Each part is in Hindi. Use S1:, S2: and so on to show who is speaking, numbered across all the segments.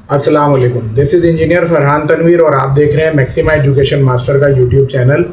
S1: अस्सलाम वालेकुम। This is engineer Farhan Tanveer और आप देख रहे हैं मैक्सिमा एजुकेशन मास्टर का यूट्यूब चैनल।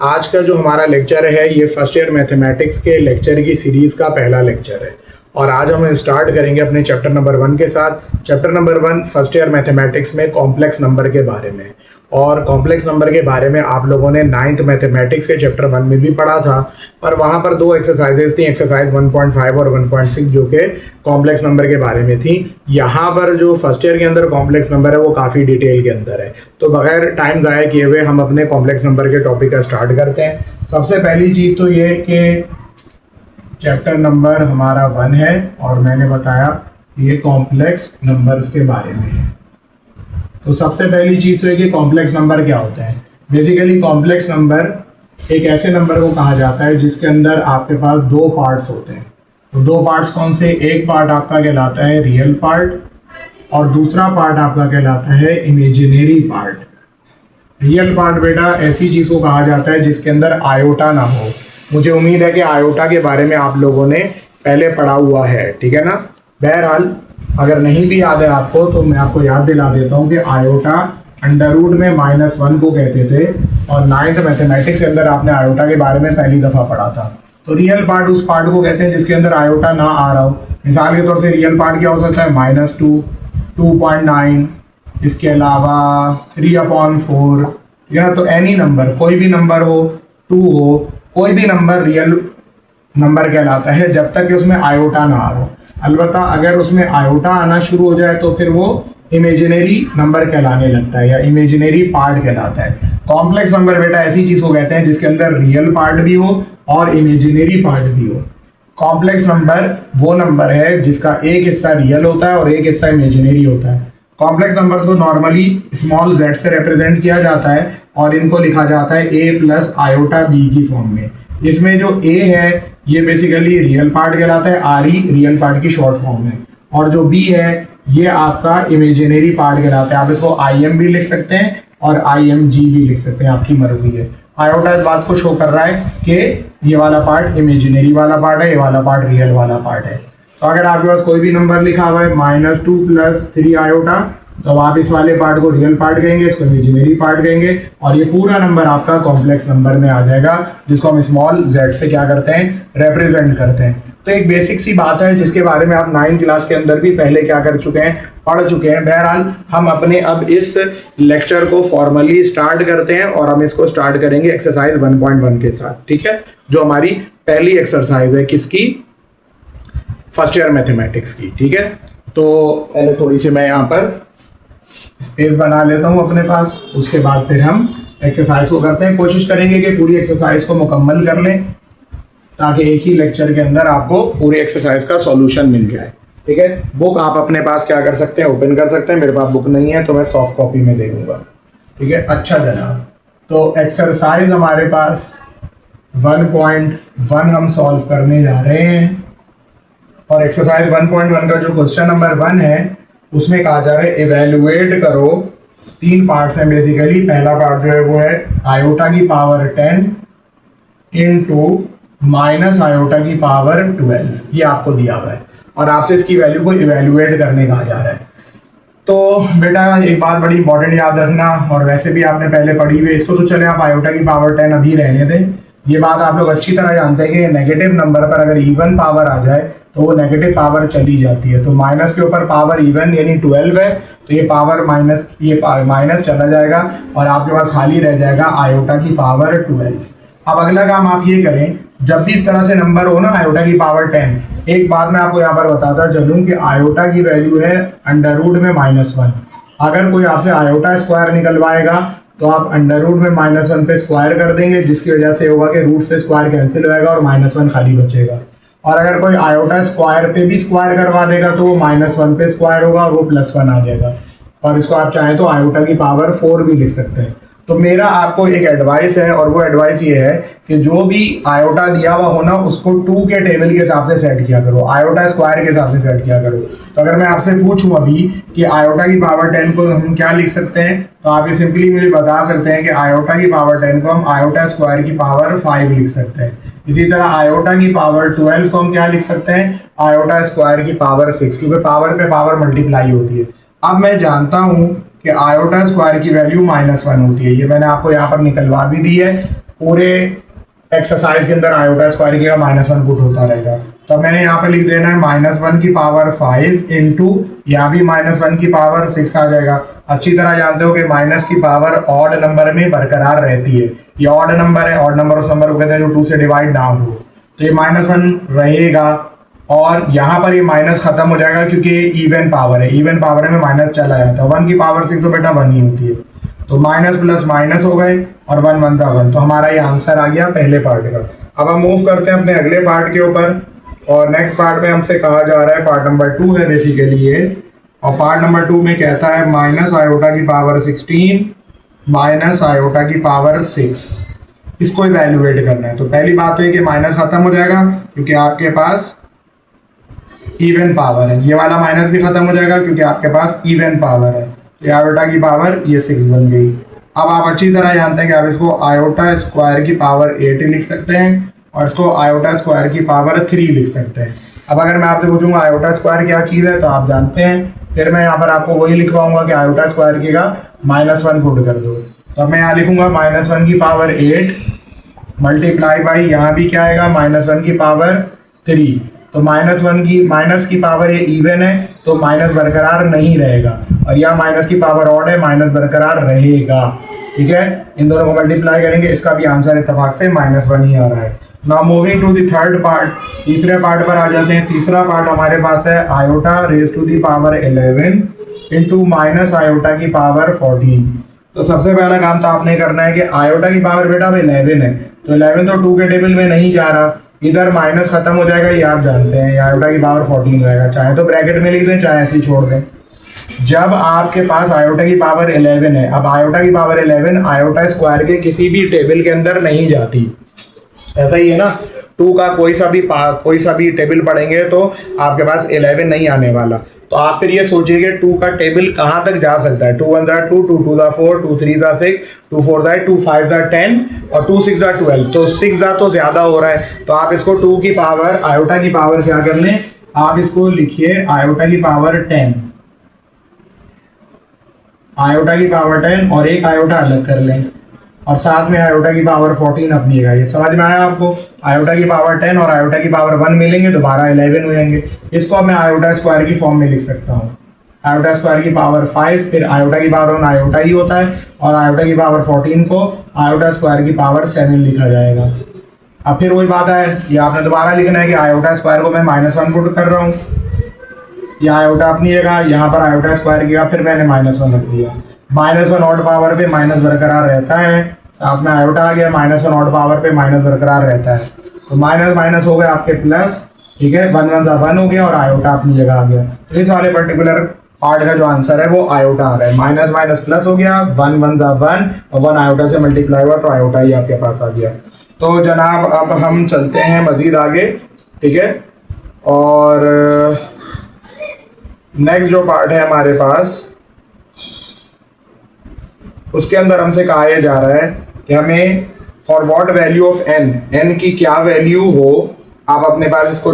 S1: आज का जो हमारा लेक्चर है ये फर्स्ट ईयर मैथमेटिक्स के लेक्चर की सीरीज़ का पहला लेक्चर है और आज हम स्टार्ट करेंगे अपने चैप्टर नंबर 1 के साथ। Chapter number 1 first year mathematics में कॉम्प्लेक्स नंबर के बारे में, और कॉम्प्लेक्स नंबर के बारे में आप लोगों ने 9th मैथमेटिक्स के चैप्टर 1 में भी पढ़ा था, पर वहाँ पर 2 एक्सरसाइजेज थी, एक्सरसाइज 1.5 और 1.6 जो कि कॉम्प्लेक्स नंबर के बारे में थी। यहाँ पर जो फर्स्ट ईयर के अंदर कॉम्प्लेक्स नंबर है वो काफ़ी डिटेल के अंदर है, तो बगैर टाइम ज़ाया किए हुए हम अपने कॉम्प्लेक्स नंबर के टॉपिक का स्टार्ट करते हैं। सबसे पहली चीज़ तो ये कि चैप्टर नंबर हमारा 1 है और मैंने बताया कि ये कॉम्प्लेक्स नंबर्स के बारे में है। तो सबसे पहली चीज़ तो है कि कॉम्प्लेक्स नंबर क्या होते हैं। बेसिकली कॉम्प्लेक्स नंबर एक ऐसे नंबर को कहा जाता है जिसके अंदर आपके पास 2 पार्ट्स होते हैं। तो 2 पार्ट्स कौन से? एक पार्ट आपका कहलाता है रियल पार्ट और दूसरा पार्ट आपका कहलाता है इमेजिनरी पार्ट। रियल पार्ट बेटा ऐसी चीज़ को कहा जाता है जिसके अंदर आयोटा ना हो। मुझे उम्मीद है कि आयोटा के बारे में आप लोगों ने पहले पढ़ा हुआ है, ठीक है ना। बहरहाल अगर नहीं भी याद है आपको तो मैं आपको याद दिला देता हूँ कि आयोटा अंडर रूट में -1 को कहते थे और 9th मैथमेटिक्स के अंदर आपने आयोटा के बारे में पहली दफ़ा पढ़ा था। तो रियल पार्ट उस पार्ट को कहते हैं जिसके अंदर आयोटा ना आ रहा हो। मिसाल के तौर से रियल पार्ट क्या हो सकता है? -2, 2.9, इसके अलावा 3/4, ठीक है ना। तो एनी नंबर, कोई भी नंबर हो, 2 हो, कोई भी नंबर रियल नंबर कहलाता है जब तक कि उसमें आयोटा ना आ रहा हो। अलबत्ता अगर उसमें आयोटा आना शुरू हो जाए तो फिर वो इमेजिनरी नंबर कहलाने लगता है या इमेजिनरी पार्ट कहलाता है। कॉम्प्लेक्स नंबर बेटा ऐसी चीज़ को कहते हैं जिसके अंदर रियल पार्ट भी हो और इमेजिनरी पार्ट भी हो। कॉम्प्लेक्स नंबर वो नंबर है जिसका एक हिस्सा रियल होता है और एक हिस्सा इमेजिनरी होता है। कॉम्प्लेक्स नंबर्स को नॉर्मली स्मॉल z से रिप्रेजेंट किया जाता है और इनको लिखा जाता है a + आयोटा b की फॉर्म में। इसमें जो a है ये बेसिकली रियल पार्ट कहलाता है, RE रियल पार्ट की शॉर्ट फॉर्म है, और जो b है ये आपका इमेजिनरी पार्ट कहलाता है। आप इसको IM भी लिख सकते हैं और IMG भी लिख सकते हैं, आपकी मर्जी है। आयोटा इस बात को शो कर रहा है कि ये वाला पार्ट इमेजिनरी वाला पार्ट है, ये वाला पार्ट रियल वाला पार्ट है। तो अगर आपके पास कोई भी नंबर लिखा हुआ है -2 + 3 आयोटा, तो आप इस वाले पार्ट को रियल पार्ट कहेंगे, इसको इमेजिनरी पार्ट कहेंगे, और ये पूरा नंबर आपका कॉम्प्लेक्स नंबर में आ जाएगा जिसको हम स्मॉल z से क्या करते हैं? रिप्रेजेंट करते हैं। तो एक बेसिक सी बात है जिसके बारे में आप 9th क्लास के अंदर भी पहले क्या कर चुके हैं? पढ़ चुके हैं। बहरहाल हम अपने अब इस लेक्चर को फॉर्मली स्टार्ट करते हैं और हम इसको स्टार्ट करेंगे एक्सरसाइज 1.1 के साथ, ठीक है, जो हमारी पहली एक्सरसाइज है किसकी? फर्स्ट ईयर मैथमेटिक्स की, ठीक है। तो पहले थोड़ी सी मैं यहाँ पर स्पेस बना लेता हूँ अपने पास, उसके बाद फिर हम एक्सरसाइज को करते हैं। कोशिश करेंगे कि पूरी एक्सरसाइज को मुकम्मल कर लें ताकि एक ही लेक्चर के अंदर आपको पूरी एक्सरसाइज का सॉल्यूशन मिल जाए, ठीक है। बुक आप अपने पास क्या कर सकते हैं? ओपन कर सकते हैं। मेरे पास बुक नहीं है तो मैं सॉफ्ट कॉपी में दे दूँगा, ठीक है। अच्छा जनाब, तो एक्सरसाइज हमारे पास 1.1 हम सॉल्व करने जा रहे हैं और एक्सरसाइज 1.1 का जो क्वेश्चन नंबर 1 है उसमें कहा जा रहा है इवेलुएट करो। 3 पार्ट्स हैं बेसिकली। पहला पार्ट जो है वो है आयोटा की पावर 10 इंटू माइनस आयोटा की पावर 12, ये आपको दिया हुआ है और आपसे इसकी वैल्यू को इवेलुएट करने कहा जा रहा है। तो बेटा एक बात बड़ी इंपॉर्टेंट याद रखना, और वैसे भी आपने पहले पढ़ी हुई, इसको तो चले आप आयोटा की पावर 10 अभी रहने दें। ये बात आप लोग अच्छी तरह जानते हैं कि नेगेटिव नंबर पर अगर इवन पावर आ जाए तो वो नेगेटिव पावर चली जाती है। तो माइनस के ऊपर पावर इवन यानी 12 है तो ये पावर माइनस चला जाएगा और आपके पास खाली रह जाएगा आयोटा की पावर 12। अब अगला काम आप ये करें, जब भी इस तरह से नंबर हो ना आयोटा की पावर 10, एक बात मैं आपको यहाँ पर बताता चलूँ कि आयोटा की वैल्यू है अंडर रूट में -1। अगर कोई आपसे आयोटा स्क्वायर निकलवाएगा तो आप अंडर रूट में -1 पे स्क्वायर कर देंगे, जिसकी वजह से होगा कि रूट से स्क्वायर कैंसिल हो जाएगा और -1 खाली बचेगा। और अगर कोई आयोटा स्क्वायर पे भी स्क्वायर करवा देगा तो वो -1 पे स्क्वायर होगा और वो +1 आ जाएगा। और इसको आप चाहें तो आयोटा की पावर 4 भी लिख सकते हैं। तो मेरा आपको एक एडवाइस है और वो एडवाइस ये है कि जो भी आयोटा दिया हुआ हो ना उसको 2 के टेबल के हिसाब से सेट किया करो, आयोटा स्क्वायर के हिसाब से सेट किया करो। तो अगर मैं आपसे पूछूं अभी कि आयोटा की पावर 10 को हम क्या लिख सकते हैं, तो आप ये सिंपली मुझे बता सकते हैं कि आयोटा की पावर 10 को हम आयोटा स्क्वायर की पावर 5 लिख सकते हैं। इसी तरह आयोटा की पावर 12 को हम क्या लिख सकते हैं? आयोटा स्क्वायर की पावर 6, क्योंकि पावर पे पावर मल्टीप्लाई होती है। अब मैं जानता हूँ कि आयोटा स्क्वायर की वैल्यू -1 होती है। ये मैंने आपको यहाँ पर निकलवा भी दी है। पूरे एक्सरसाइज के अंदर आयोटा स्क्वायर की -1 पुट होता रहेगा। तो मैंने यहाँ पे लिख देना है -1 की पावर 5 इंटू यहाँ भी -1 की पावर 6 आ जाएगा। अच्छी तरह जानते हो कि माइनस की पावर ऑड नंबर में बरकरार रहती है। ये ऑड नंबर है, ऑड नंबर उस नंबर को कहते हैं जो 2 से डिवाइड ना हो। तो ये -1 रहेगा और यहाँ पर ये माइनस खत्म हो जाएगा क्योंकि ये इवन पावर है। इवन पावर में माइनस चला जाता है। 1 की पावर 6 तो बेटा 1 ही होती है। तो माइनस प्लस माइनस हो गए और 1 1 था 1। तो हमारा ये आंसर आ गया पहले पार्ट का। अब हम मूव करते हैं अपने अगले पार्ट के ऊपर और नेक्स्ट पार्ट में हमसे कहा जा रहा है, पार्ट नंबर 2 है बेसिकली ये। और पार्ट नंबर 2 में कहता है माइनस आयोटा की पावर 16 माइनस आयोटा की पावर 6, इसको इवैल्यूएट करना है। तो पहली बात तो ये कि माइनस खत्म हो जाएगा क्योंकि आपके पास इवन पावर है। ये वाला माइनस भी खत्म हो जाएगा क्योंकि आपके पास इवन पावर है। ये आयोटा की पावर ये 6 बन गई। अब आप अच्छी तरह जानते हैं कि आप इसको आयोटा स्क्वायर की पावर 8 लिख सकते हैं और इसको आयोटा स्क्वायर की पावर 3 लिख सकते हैं। अब अगर मैं आपसे पूछूंगा आयोटा स्क्वायर क्या चीज़ है तो आप जानते हैं। फिर मैं यहाँ पर आपको वही लिखवाऊंगा कि आयोटा स्क्वायर की का -1 पुट कर दो। तो अब मैं यहाँ लिखूंगा -1 की पावर 8 मल्टीप्लाई बाई यहाँ भी क्या आएगा -1 की पावर 3। तो माइनस की पावर ये इवन है तो माइनस बरकरार नहीं रहेगा और यहाँ माइनस की पावर ऑड है, माइनस बरकरार रहेगा। ठीक है, इन दोनों को मल्टीप्लाई करेंगे, इसका भी आंसर इत्तेफाक से -1 ही आ रहा है। Now moving to the third part, तीसरे पार्ट पर आ जाते हैं। तीसरा पार्ट हमारे पास है iota raise to the power 11 into minus iota की पावर 14। तो सबसे पहला काम तो आपने करना है कि आयोटा की पावर बेटा अब 11 है, तो 11 तो 2 के टेबल में नहीं जा रहा, इधर माइनस खत्म हो जाएगा, ये आप जानते हैं। आयोटा की पावर 14 रहेगा, चाहे तो ब्रैकेट में लिख दें चाहे ऐसे ही छोड़ दें। जब आपके पास आयोटा की पावर 11 है, अब आयोटा की पावर 11 आयोटा स्क्वायर के किसी भी टेबल के अंदर नहीं जाती। ऐसा ही है ना, 2 का कोई सा भी टेबल पढ़ेंगे तो आपके पास 11 नहीं आने वाला। तो आप फिर ये सोचिए कि 2 का टेबल कहाँ तक जा सकता है। 2 1 ज़ा 2, 2 2 ज़ा 4, 2 3 ज़ा 6, 2 4 ज़ा 8, 2 5 ज़ा 10 और 2 6 ज़ा 12। तो 6 ज़ा तो ज़्यादा हो रहा है, तो आप इसको 2 की पावर आयोटा की पावर क्या कर लें, आप इसको लिखिए आयोटा की पावर 10, आयोटा की पावर 10 और एक आयोटा अलग कर लें और साथ में आयोटा की पावर 14 अपनीगा। ये समझ में आया आपको? आयोटा की पावर 10 और आयोटा की पावर 1 मिलेंगे तो 12 11 हो जाएंगे। इसको अब मैं आयोटा स्क्वायर की फॉर्म में लिख सकता हूँ। आयोटा स्क्वायर की पावर 5, फिर आयोटा की पावर 1 आयोटा ही होता है और आयोटा की पावर 14 को आयोटा स्क्वायर की पावर 7 लिखा जाएगा। अब फिर वही बात है, ये आपने दोबारा लिखना है कि आयोटा स्क्वायर को मैं -1 पुट कर रहा हूँ। ये आयोटा अपनी जगह, यहाँ पर आयोटा स्क्वायर किया, फिर मैंने -1 रख दिया। -1 ऑड पावर पे माइनस बरकरार रहता है, साथ में आयोटा आ गया, -1 ऑड पावर पे माइनस बरकरार रहता है। तो माइनस माइनस हो गए आपके प्लस। ठीक है, 1 1 ज़ा 1 हो गया और आयोटा अपनी जगह आ गया। तो इस वाले पर्टिकुलर पार्ट का जो आंसर है वो आयोटा आ रहा है। माइनस माइनस प्लस हो गया, 1 1 ज़ा 1 और 1 आयोटा से मल्टीप्लाई हुआ तो आयोटा ही आपके पास आ गया। तो जनाब अब हम चलते हैं मज़ीद आगे। ठीक है, और नेक्स्ट जो पार्ट है हमारे पास, उसके अंदर हमसे कहा यह जा रहा है कि हमें for what value of n की क्या वैल्यू हो। आप अपने पास इसको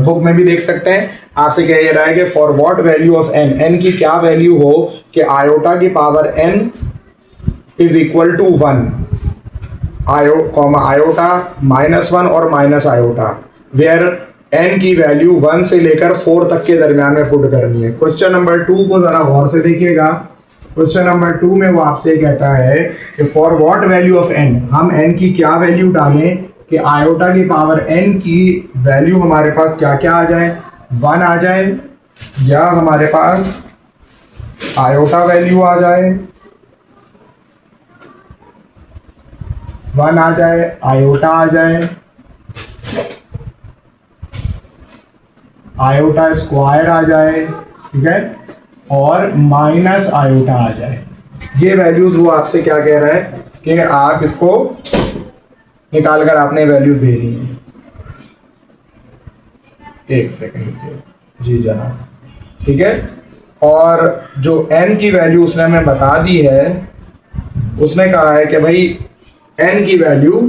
S1: बुक में भी देख सकते हैं। आपसे कह ये रहा है कि for what value of n की क्या वैल्यू हो कि आयोटा की power n is equal to 1, iota -1 और माइनस आयोटा, वेयर n की वैल्यू 1 से लेकर 4 तक के दरमियान में पुट करनी है। क्वेश्चन नंबर 2 को जरा गौर से देखिएगा। क्वेश्चन नंबर 2 में वो आपसे कहता है कि for what value of n, हम n की क्या वैल्यू डालें कि आयोटा की पावर n की वैल्यू हमारे पास क्या क्या आ जाए, 1 आ जाए, या हमारे पास आयोटा वैल्यू आ जाए, 1 आ जाए, आयोटा आ जाए, आयोटा स्क्वायर आ जाए, ठीक है, और माइनस आयोटा आ जाए। ये वैल्यूज वो आपसे क्या कह रहा है कि आप इसको निकाल कर आपने वैल्यूज दे दी है। एक सेकंड जी जनाब, ठीक है। और जो n की वैल्यू उसने हमें बता दी है, उसने कहा है कि भाई n की वैल्यू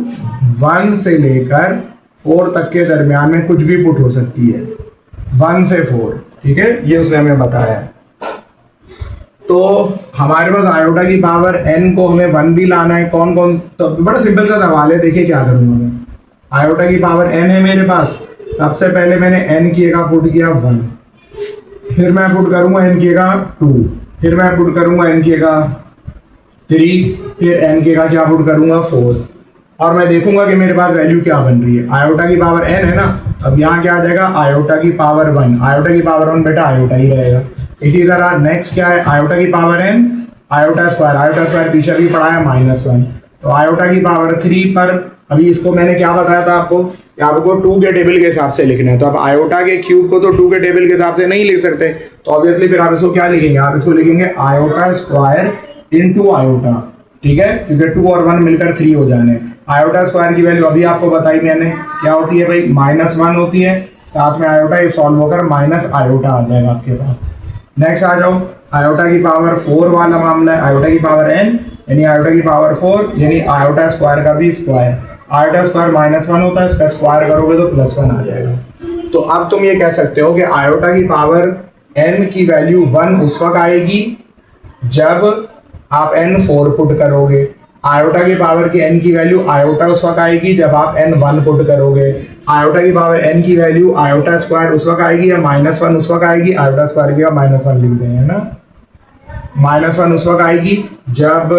S1: 1 से लेकर 4 तक के दरमियान में कुछ भी पुट हो सकती है, 1 से 4, ठीक है, ये उसने हमें बताया है। तो हमारे पास आयोटा की पावर n को हमें 1 भी लाना है। कौन कौन, तो बड़ा सिंपल सा सवाल है, देखिए क्या करूँगा मैं। आयोटा की पावर n है मेरे पास, सबसे पहले मैंने n की जगह पुट किया 1, फिर मैं पुट करूँगा n की जगह 2, फिर मैं पुट करूँगा n की जगह 3, फिर n की जगह क्या पुट करूँगा 4, और मैं देखूंगा कि मेरे पास वैल्यू क्या बन रही है। आयोटा की पावर n है ना, अब यहाँ क्या आ जाएगा, आयोटा की पावर 1। आयोटा की पावर 1 बेटा आयोटा ही रहेगा। इसी तरह नेक्स्ट क्या है, आयोटा की पावर n, आयोटा स्क्वायर पीछे भी पढ़ा है -1, तो आयोटा की पावर 3 पर अभी इसको मैंने क्या बताया था आपको कि आपको 2 के टेबल के हिसाब से लिखना है। तो अब आयोटा के क्यूब को तो 2 के टेबल के हिसाब से नहीं लिख सकते, तो ऑब्वियसली फिर आप इसको क्या लिखेंगे, आप इसको लिखेंगे आयोटा स्क्वायर इनटू आयोटा, ठीक है, क्योंकि 2 और 1 मिलकर 3 हो जाने। आयोटा स्क्वायर की वैल्यू अभी आपको बताई मैंने, क्या होती है भाई, -1 होती है, साथ में आयोटा ये सॉल्व होकर माइनस आयोटा आ जाएगा आपके पास। नेक्स्ट आ जाओ, आयोटा की पावर 4 वाला मामला है, आयोटा की पावर n यानी आयोटा की पावर 4 यानी आयोटा स्क्वायर का भी स्क्वायर। आयोटा स्क्वायर -1 होता है, इसका स्क्वायर करोगे तो +1 आ जाएगा। तो अब तुम ये कह सकते हो कि आयोटा की पावर n की वैल्यू 1 उस वक्त आएगी जब आप n 4 पुट करोगे। आयोटा की पावर की n की वैल्यू आयोटा उस वक्त आएगी जब आप n 1 पुट करोगे। आयोटा की पावर n की वैल्यू आयोटा स्क्वायर उस वक्त आएगी या -1 उस वक्त आएगी, आयोटा स्क्वायर की -1 लिख देंगे है ना, -1 उस वक्त आएगी जब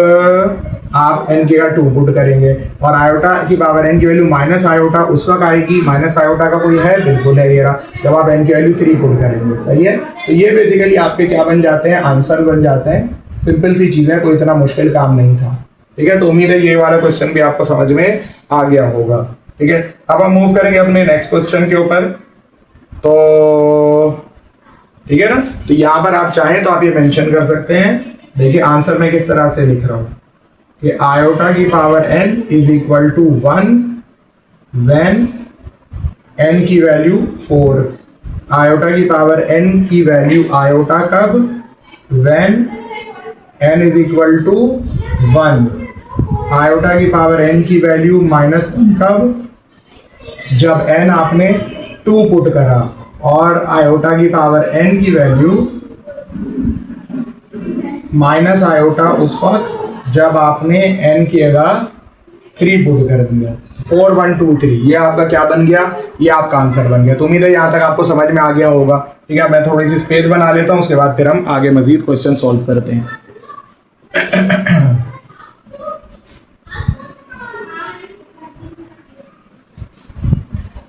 S1: आप n की जगह 2 पुट करेंगे। और आयोटा की पावर n की वैल्यू माइनस आयोटा उस वक्त आएगी, माइनस आयोटा का कोई है, बिल्कुल है ये रहा, जब आप n की वैल्यू 3 पुट करेंगे। सही है, तो ये बेसिकली आपके क्या बन जाते हैं, आंसर बन जाते हैं। सिंपल सी चीज़ है, कोई इतना मुश्किल काम नहीं था। ठीक है, तो उम्मीद है ये वाला क्वेश्चन भी आपको समझ में आ गया होगा। ठीक है, अब हम मूव करेंगे अपने नेक्स्ट क्वेश्चन के ऊपर। तो ठीक है ना, तो यहाँ पर आप चाहें तो आप ये मेंशन कर सकते हैं। देखिए आंसर मैं किस तरह से लिख रहा हूँ कि आयोटा की power n is equal to 1 when n की वैल्यू 4। आयोटा की पावर n की वैल्यू आयोटा कब, when n is equal to 1। Iota की पावर n की वैल्यू -1 कब, जब n आपने 2 पुट करा। और आयोटा की पावर n की वैल्यू माइनस आयोटा उस वक्त जब आपने n की जगह 3 पुट कर दिया। 4 1 2 3 ये आपका क्या बन गया, ये आपका आंसर बन गया। तो उम्मीद है यहाँ तक आपको समझ में आ गया होगा। ठीक है, मैं थोड़ी सी स्पेस बना लेता हूँ, उसके बाद फिर हम आगे मजीद क्वेश्चन सॉल्व करते हैं।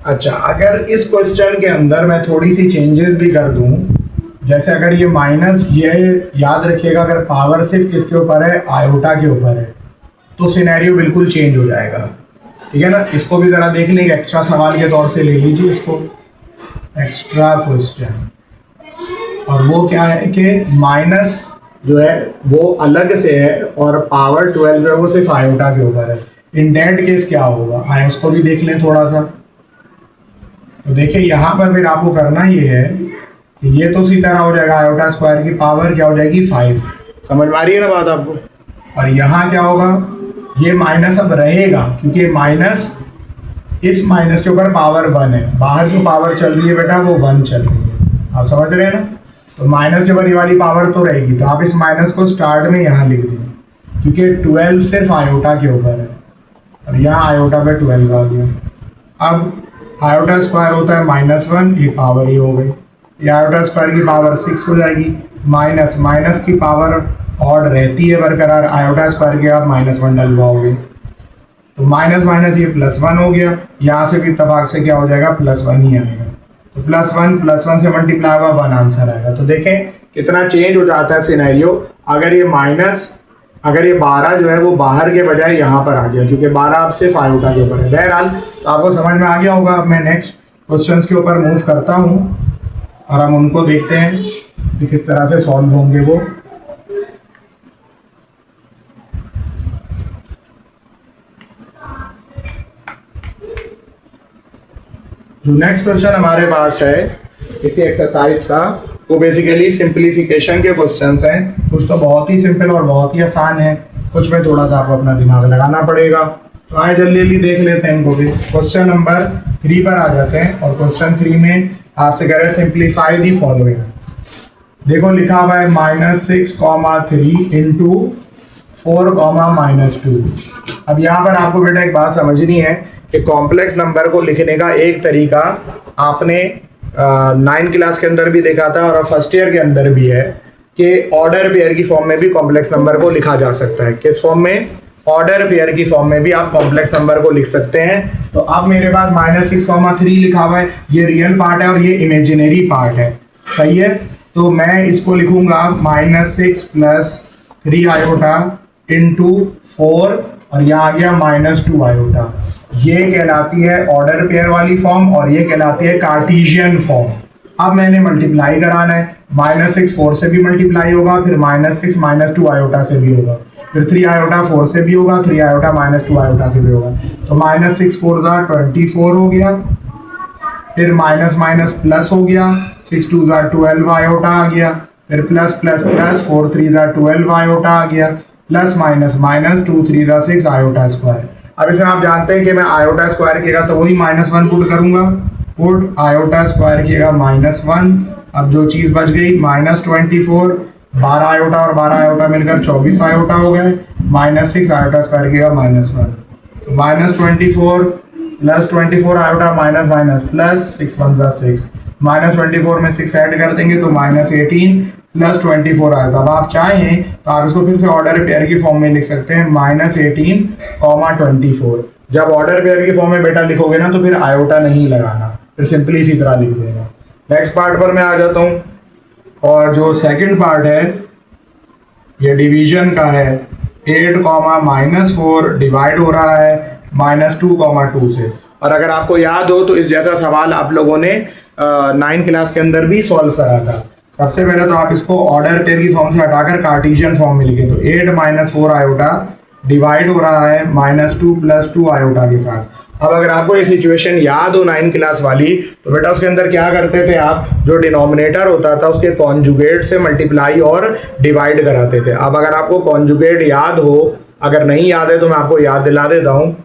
S1: अच्छा, अगर इस क्वेश्चन के अंदर मैं थोड़ी सी चेंजेस भी कर दूं, जैसे अगर ये माइनस, ये याद रखिएगा अगर पावर सिर्फ किसके ऊपर है, आयोटा के ऊपर है, तो सिनेरियो बिल्कुल चेंज हो जाएगा। ठीक है ना, इसको भी ज़रा देख लेंगे, एक्स्ट्रा सवाल के तौर से ले लीजिए इसको, एक्स्ट्रा क्वेश्चन। और वो क्या है कि माइनस जो है वो अलग से है और पावर 12 है वो सिर्फ आयोटा के ऊपर है। इन डेट केस क्या होगा, आए उसको भी देख लें थोड़ा सा। तो देखिए यहाँ पर फिर आपको करना ये है कि ये तो इसी तरह हो जाएगा, आयोटा स्क्वायर की पावर क्या हो जाएगी 5। समझ में आ रही है ना बात आपको। और यहाँ क्या होगा, ये माइनस अब रहेगा क्योंकि माइनस, इस माइनस के ऊपर पावर 1 है, बाहर जो पावर चल रही है बेटा वो 1 चल रही है, आप समझ रहे हैं ना। तो माइनस के ऊपर ये वाली पावर तो रहेगी, तो आप इस माइनस को स्टार्ट में यहाँ लिख दें क्योंकि 12 सिर्फ आयोटा के ऊपर है और यहाँ आयोटा पे 12 आ गया। अब आयोटा स्क्वायर होता है -1, ये पावर ही हो गई, ये आयोटा स्क्वायर की पावर 6 हो जाएगी। माइनस माइनस की पावर ऑड रहती है बरकरार, आयोटा स्क्वायर के आप -1 डलवाओगे तो माइनस माइनस ये +1 हो गया। यहाँ से भी इत्तेफाक से क्या हो जाएगा, +1 ही आएगा। तो +1 से मल्टीप्लाई होगा 1 आंसर आएगा। तो देखें कितना चेंज हो जाता है सिनेरियो। अगर ये माइनस, अगर ये 12 जो है वो बाहर के बजाय यहाँ पर आ गया क्योंकि 12 अब सिर्फ आयोटा के ऊपर है। बहरहाल तो आपको समझ में आ गया होगा। अब मैं नेक्स्ट क्वेश्चंस के ऊपर मूव करता हूँ और हम उनको देखते हैं कि किस तरह से सॉल्व होंगे वो। जो नेक्स्ट क्वेश्चन हमारे पास है इसी एक्सरसाइज का, वो बेसिकली सिंप्लीफिकेशन के क्वेश्चंस हैं। कुछ तो बहुत ही सिंपल और बहुत ही आसान है, कुछ में थोड़ा सा आपको अपना दिमाग लगाना पड़ेगा। तो आए जल्दी जल्दी देख लेते हैं इनको भी। क्वेश्चन नंबर 3 पर आ जाते हैं और क्वेश्चन 3 में आपसे कह रहे हैं सिंप्लीफाई दी फॉलोइंग। देखो लिखा हुआ है -6,3 इंटू 4,-2। अब यहाँ पर आपको बेटा एक बात समझनी है कि कॉम्प्लेक्स नंबर को लिखने का एक तरीका आपने 9 क्लास के अंदर भी देखा था और फर्स्ट ईयर के अंदर भी है कि ऑर्डर पेयर की फॉर्म में भी कॉम्प्लेक्स नंबर को लिखा जा सकता है। किस फॉर्म में? ऑर्डर पेयर की फॉर्म में भी आप कॉम्प्लेक्स नंबर को लिख सकते हैं। तो अब मेरे पास -6,3 लिखा हुआ है, ये रियल पार्ट है और ये इमेजिनरी पार्ट है, सही है। तो मैं इसको लिखूंगा -6 + 3 आयोटा इंटू 4 और यहाँ आ गया -2 आयोटा। ये कहलाती है ऑर्डर पेयर वाली फॉर्म और ये कहलाती है कार्टेशियन फॉर्म। अब मैंने मल्टीप्लाई कराना है, -6 4 से भी मल्टीप्लाई होगा, फिर -6 -2 आयोटा से भी होगा, फिर 3 आयोटा 4 से भी होगा, 3 आयोटा -2 आयोटा से भी होगा। तो -6 4 ज़ा 24 हो गया, फिर माइनस माइनस प्लस हो गया, 6 2 ज़ा 12 आयोटा आ गया, फिर प्लस प्लस प्लस 4 3 ज़ा 12 आयोटा आ गया, प्लस माइनस माइनस 2 3 ज़ा 6 आयोटा स्क्वायर। अब इसमें आप जानते हैं कि मैं आयोटा स्क्वायर किएगा तो वही -1 पुट करूंगा, पुट आयोटा स्क्वायर किएगा -1। अब जो चीज़ बच गई -24, 12 आयोटा और 12 आयोटा मिलकर 24 आयोटा हो गए, -6 आयोटा स्क्वायर किएगा -1। -24 plus 24 iota minus minus plus 6 1 ज़ा 6, -24 में 6 ऐड कर देंगे तो -18 प्लस 24 आएगा। अब आप चाहें तो आप इसको फिर से ऑर्डर पेयर की फॉर्म में लिख सकते हैं, -18, 24। जब ऑर्डर पेयर की फॉर्म में बेटा लिखोगे ना तो फिर आयोटा नहीं लगाना, फिर सिंपली इसी तरह लिख देना। नेक्स्ट पार्ट पर मैं आ जाता हूँ और जो सेकंड पार्ट है ये डिवीजन का है। 8, -4 डिवाइड हो रहा है -2, से। और अगर आपको याद हो तो इस जैसा सवाल आप लोगों ने 9 क्लास के अंदर भी सॉल्व करा था। सबसे पहले तो आप इसको ऑर्डर पेयर की फॉर्म से हटाकर कार्टेशियन फॉर्म में लिखें। तो 8 -4 आयोटा डिवाइड हो रहा है -2 + 2 आयोटा के साथ। अब अगर आपको ये सिचुएशन याद हो 9 क्लास वाली तो बेटा उसके अंदर क्या करते थे आप, जो डिनोमिनेटर होता था उसके कॉन्जुगेट से मल्टीप्लाई और डिवाइड कराते थे। अब अगर आपको कॉन्जुगेट याद हो, अगर नहीं याद है तो मैं आपको याद दिला देता हूँ।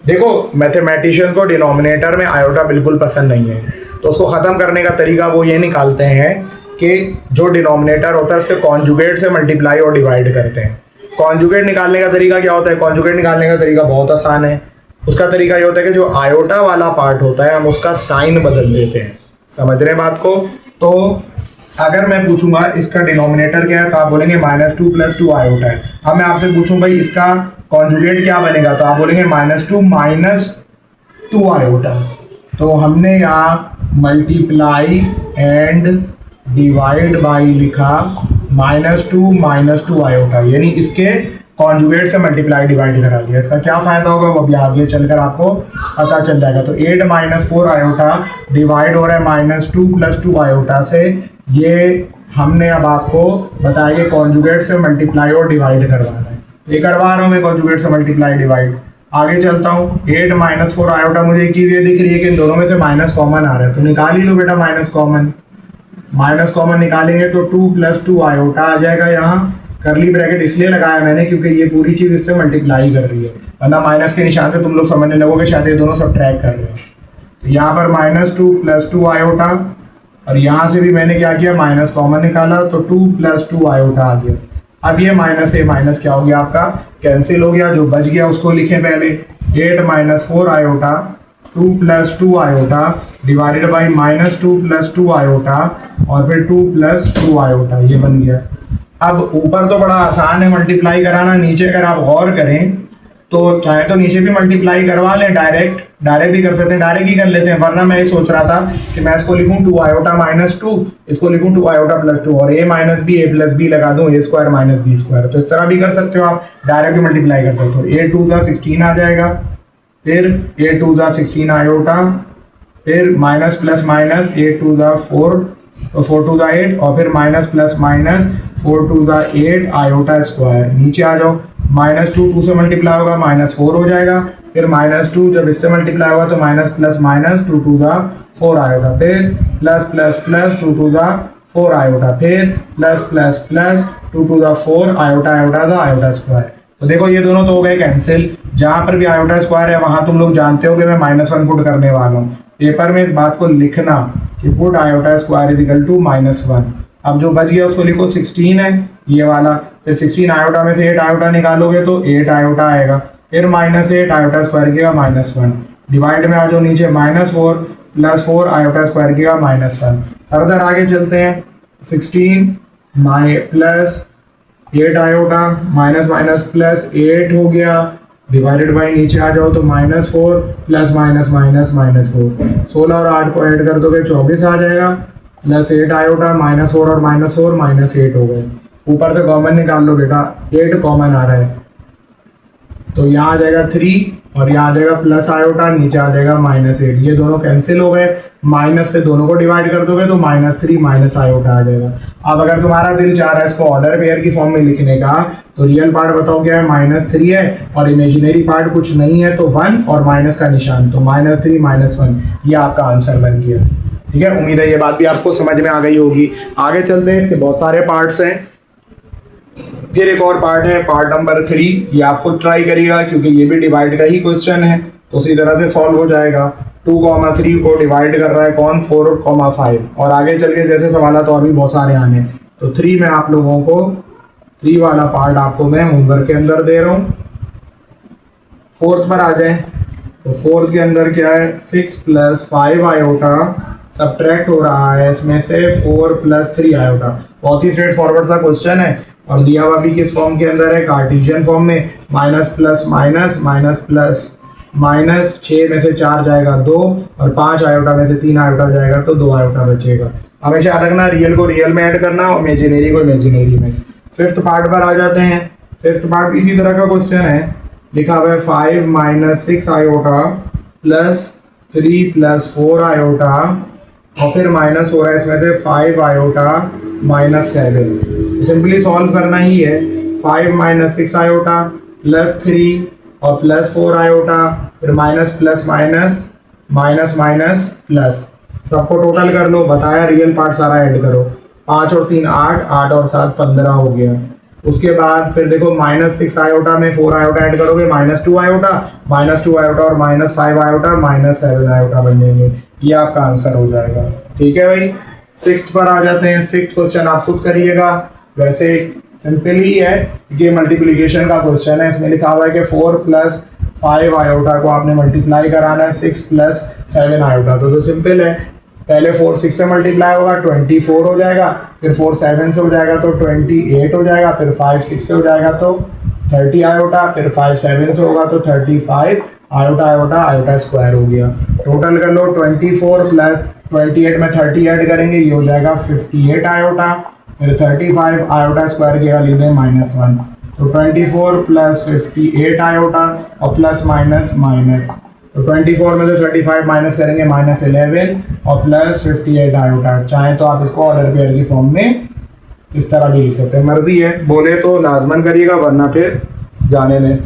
S1: देखो मैथमेटिशियंस को डिनोमिनेटर में आयोटा बिल्कुल पसंद नहीं है, तो उसको ख़त्म करने का तरीका वो ये निकालते हैं कि जो डिनोमिनेटर होता है उसके कॉन्जुगेट से मल्टीप्लाई और डिवाइड करते हैं। कॉन्जुगेट निकालने का तरीका क्या होता है? कॉन्जुगेट निकालने का तरीका बहुत आसान है। उसका तरीका ये होता है कि जो आयोटा वाला पार्ट होता है हम उसका साइन बदल देते हैं। समझ रहे हैं बात को? तो अगर मैं पूछूंगा इसका डिनोमिनेटर क्या है तो आप बोलेंगे -2 + 2 आयोटा है। अब मैं आपसे पूछूं भाई इसका कॉन्जुगेट क्या बनेगा तो आप बोलेंगे -2 - 2 आयोटा। तो हमने यहाँ मल्टीप्लाई एंड डिवाइड बाई लिखा -2 - 2 आयोटा, यानी इसके कॉन्जुगेट से मल्टीप्लाई डिवाइड करा दिया। इसका क्या फ़ायदा होगा वो अभी आगे चलकर आपको पता चल जाएगा। तो 8 - 4 आयोटा डिवाइड हो रहा है -2 + 2 आयोटा से। ये हमने अब आपको बताया कि कॉन्जुगेट से मल्टीप्लाई और डिवाइड करवाना है। ये करवा रहा हूँ मैं कॉन्जुगेट से मल्टीप्लाई डिवाइड। आगे चलता हूँ। 8 - 4 आयोटा, मुझे एक चीज़ ये दिख रही है कि इन दोनों में से माइनस कॉमन आ रहा है, तो निकाल ही लो बेटा माइनस कॉमन निकालेंगे तो 2 + 2 आयोटा आ जाएगा। यहाँ करली ब्रैकेट इसलिए लगाया मैंने क्योंकि ये पूरी चीज़ इससे मल्टीप्लाई कर रही है, वरना माइनस के निशान से तुम लोग समझने लगोगे शायद ये दोनों सब्ट्रैक्ट कर रहे हैं। तो यहाँ पर -2 + 2 आयोटा और यहाँ से भी मैंने क्या किया, माइनस कॉमन निकाला तो 2 + 2 आयोटा आ गया। अब ये माइनस है माइनस क्या हो गया आपका, कैंसिल हो गया। जो बच गया उसको लिखें पहले, 8 - 4 iota 2 + 2 iota divided by -2 + 2 iota और फिर 2 + 2 आयोटा, ये बन गया। अब ऊपर तो बड़ा आसान है मल्टीप्लाई कराना, नीचे अगर आप गौर करें तो चाहे तो नीचे भी मल्टीप्लाई करवा लें, डायरेक्ट भी कर सकते हैं, डायरेक्ट ही कर लेते हैं। वरना मैं ये सोच रहा था कि मैं इसको लिखूं 2 आयोटा -2, इसको लिखूं 2 आयोटा + 2 और a - b a + b लगा दूं, a² - b²। तो इस तरह भी कर सकते हो आप, डायरेक्ट भी मल्टीप्लाई कर सकते हो। a 2 ज़ा 16 आ जाएगा, फिर a 2 ज़ा 16 आयोटा, फिर माइनस प्लस माइनस 8 2 ज़ा 4 तो 4 2 ज़ा 8 और फिर माइनस प्लस माइनस 4 2 ज़ा 8 आयोटा स्क्वायर। नीचे आ जाओ, -2 2 से मल्टीप्लाई होगा -4 हो जाएगा, फिर -2 जब इससे मल्टीप्लाई होगा तो माइनस प्लस माइनस 2 2 ज़ा 4 आयोटा, फिर प्लस प्लस प्लस 2 2 ज़ा 4 आयोटा, फिर प्लस प्लस प्लस 2 2 ज़ा 4 आयोटा आयोटा ज़ा आयोटा स्क्वायर। तो देखो ये दोनों तो हो गए कैंसिल। जहाँ पर भी आयोटा स्क्वायर है वहाँ तुम लोग जानते हो कि मैं -1 पुट करने वाला हूँ। पेपर में इस बात को लिखना कि put iota square is equal to -1। अब जो बच गया उसको लिखो 16 है ये वाला, फिर 16 आयोटा में से 8 आयोटा निकालोगे तो 8 आयोटा आएगा, फिर -8 आयोटा स्क्वायर की -1, डिवाइड में आ जाओ नीचे -4 + 4 आयोटा स्क्वायर की -1। फर्दर आगे चलते हैं, 16 प्लस 8 आयोटा माइनस प्लस 8 हो गया, डिवाइडेड बाई नीचे आ जाओ तो -4 प्लस -4, 16 और 8 को ऐड कर दोगे 24 आ जाएगा, प्लस 8 आयोटा -4 और -4 -8 हो गए। ऊपर से कॉमन निकाल लो बेटा, 8 कॉमन आ रहा है तो यहाँ आ जाएगा 3 और यहाँ आ जाएगा प्लस आयोटा, नीचे आ जाएगा -8, ये दोनों कैंसिल हो गए, माइनस से दोनों को डिवाइड कर दोगे तो -3 माइनस आयोटा आ जाएगा। अब अगर तुम्हारा दिल चाह रहा है इसको ऑर्डर पेयर की फॉर्म में लिखने का तो रियल पार्ट बताओ क्या है, -3 है और इमेजिनरी पार्ट कुछ नहीं है तो 1 और माइनस का निशान, तो -3 -1 ये आपका आंसर बन गया। ठीक है, उम्मीद है ये बात भी आपको समझ में आ गई होगी। आगे चलते हैं, इसके बहुत सारे पार्ट्स हैं। फिर एक और पार्ट है, पार्ट नंबर 3, ये आप खुद ट्राई करिएगा क्योंकि ये भी डिवाइड का ही क्वेश्चन है तो उसी तरह से सॉल्व हो जाएगा। 2,3 को डिवाइड कर रहा है कौन, 4,5, और आगे चल के जैसे सवाल तो और भी बहुत सारे आने, तो 3 में आप लोगों को 3 वाला पार्ट आपको मैं होमवर्क के अंदर दे रहा हूँ। 4th पर आ जाए, तो 4th के अंदर क्या है, 6 + 5 आयोटा सब्ट्रैक्ट हो रहा है इसमें से 4 + 3 आयोटा। बहुत ही स्ट्रेट फॉरवर्ड सा क्वेश्चन है और दिया हुआ भी किस फॉर्म के अंदर है, कार्टेशियन फॉर्म में, माइनस प्लस माइनस 6 में से 4 जाएगा 2 और 5 आयोटा में से 3 आयोटा जाएगा तो 2 आयोटा बचेगा। हमेशा याद रखना रियल को रियल में ऐड करना और इमेजिनरी को इमेजिनरी में। 5th पार्ट पर आ जाते हैं। 5th पार्ट इसी तरह का क्वेश्चन है, लिखा हुआ है 5 - 6 आयोटा प्लस 3 + 4 आयोटा और फिर माइनस हो रहा है इसमें से 5 आयोटा -7। सिंपली सॉल्व करना ही है, 5 - 6 आयोटा प्लस 3 और प्लस 4 आयोटा, फिर माइनस प्लस माइनस प्लस, सबको टोटल कर लो, बताया रियल पार्ट सारा ऐड करो, 5 और 3 8, 8 और 7 15 हो गया। उसके बाद फिर देखो -6 आयोटा में 4 आयोटा ऐड करोगे -2 आयोटा और -5 आयोटा -7 आयोटा बन जाएंगे, ये आपका आंसर हो जाएगा। ठीक है भाई, 6th पर आ जाते हैं। 6th क्वेश्चन आप खुद करिएगा, वैसे सिंपल ही है, ये मल्टीप्लिकेशन का क्वेश्चन है। इसमें लिखा हुआ है कि 4 + 5 आयोटा को आपने मल्टीप्लाई कराना है 6 + 7 आयोटा, तो सिंपल है, पहले 4 6 से मल्टीप्लाई होगा 24 हो जाएगा, फिर 4 7 से हो जाएगा तो 28 हो जाएगा, फिर 5 6 से हो जाएगा तो 30 आयोटा, फिर 5 7 से होगा तो 35 आयोटा स्क्वायर हो गया। टोटल कर लो, 24 + 28 में 30 ऐड करेंगे, ये हो जाएगा 58 आयोटा, फिर 35 आयोटा स्क्वायर की वैल्यू दें -1, तो 24 + 58 आयोटा और प्लस माइनस, तो 24 में से 35 माइनस करेंगे -11 और प्लस 58 आयोटा। चाहे तो आप इसको ऑर्डर पेयर की फॉर्म में इस तरह भी लिख सकते हैं, मर्जी है, बोले तो लाजमन करिएगा वरना फिर जाने दें।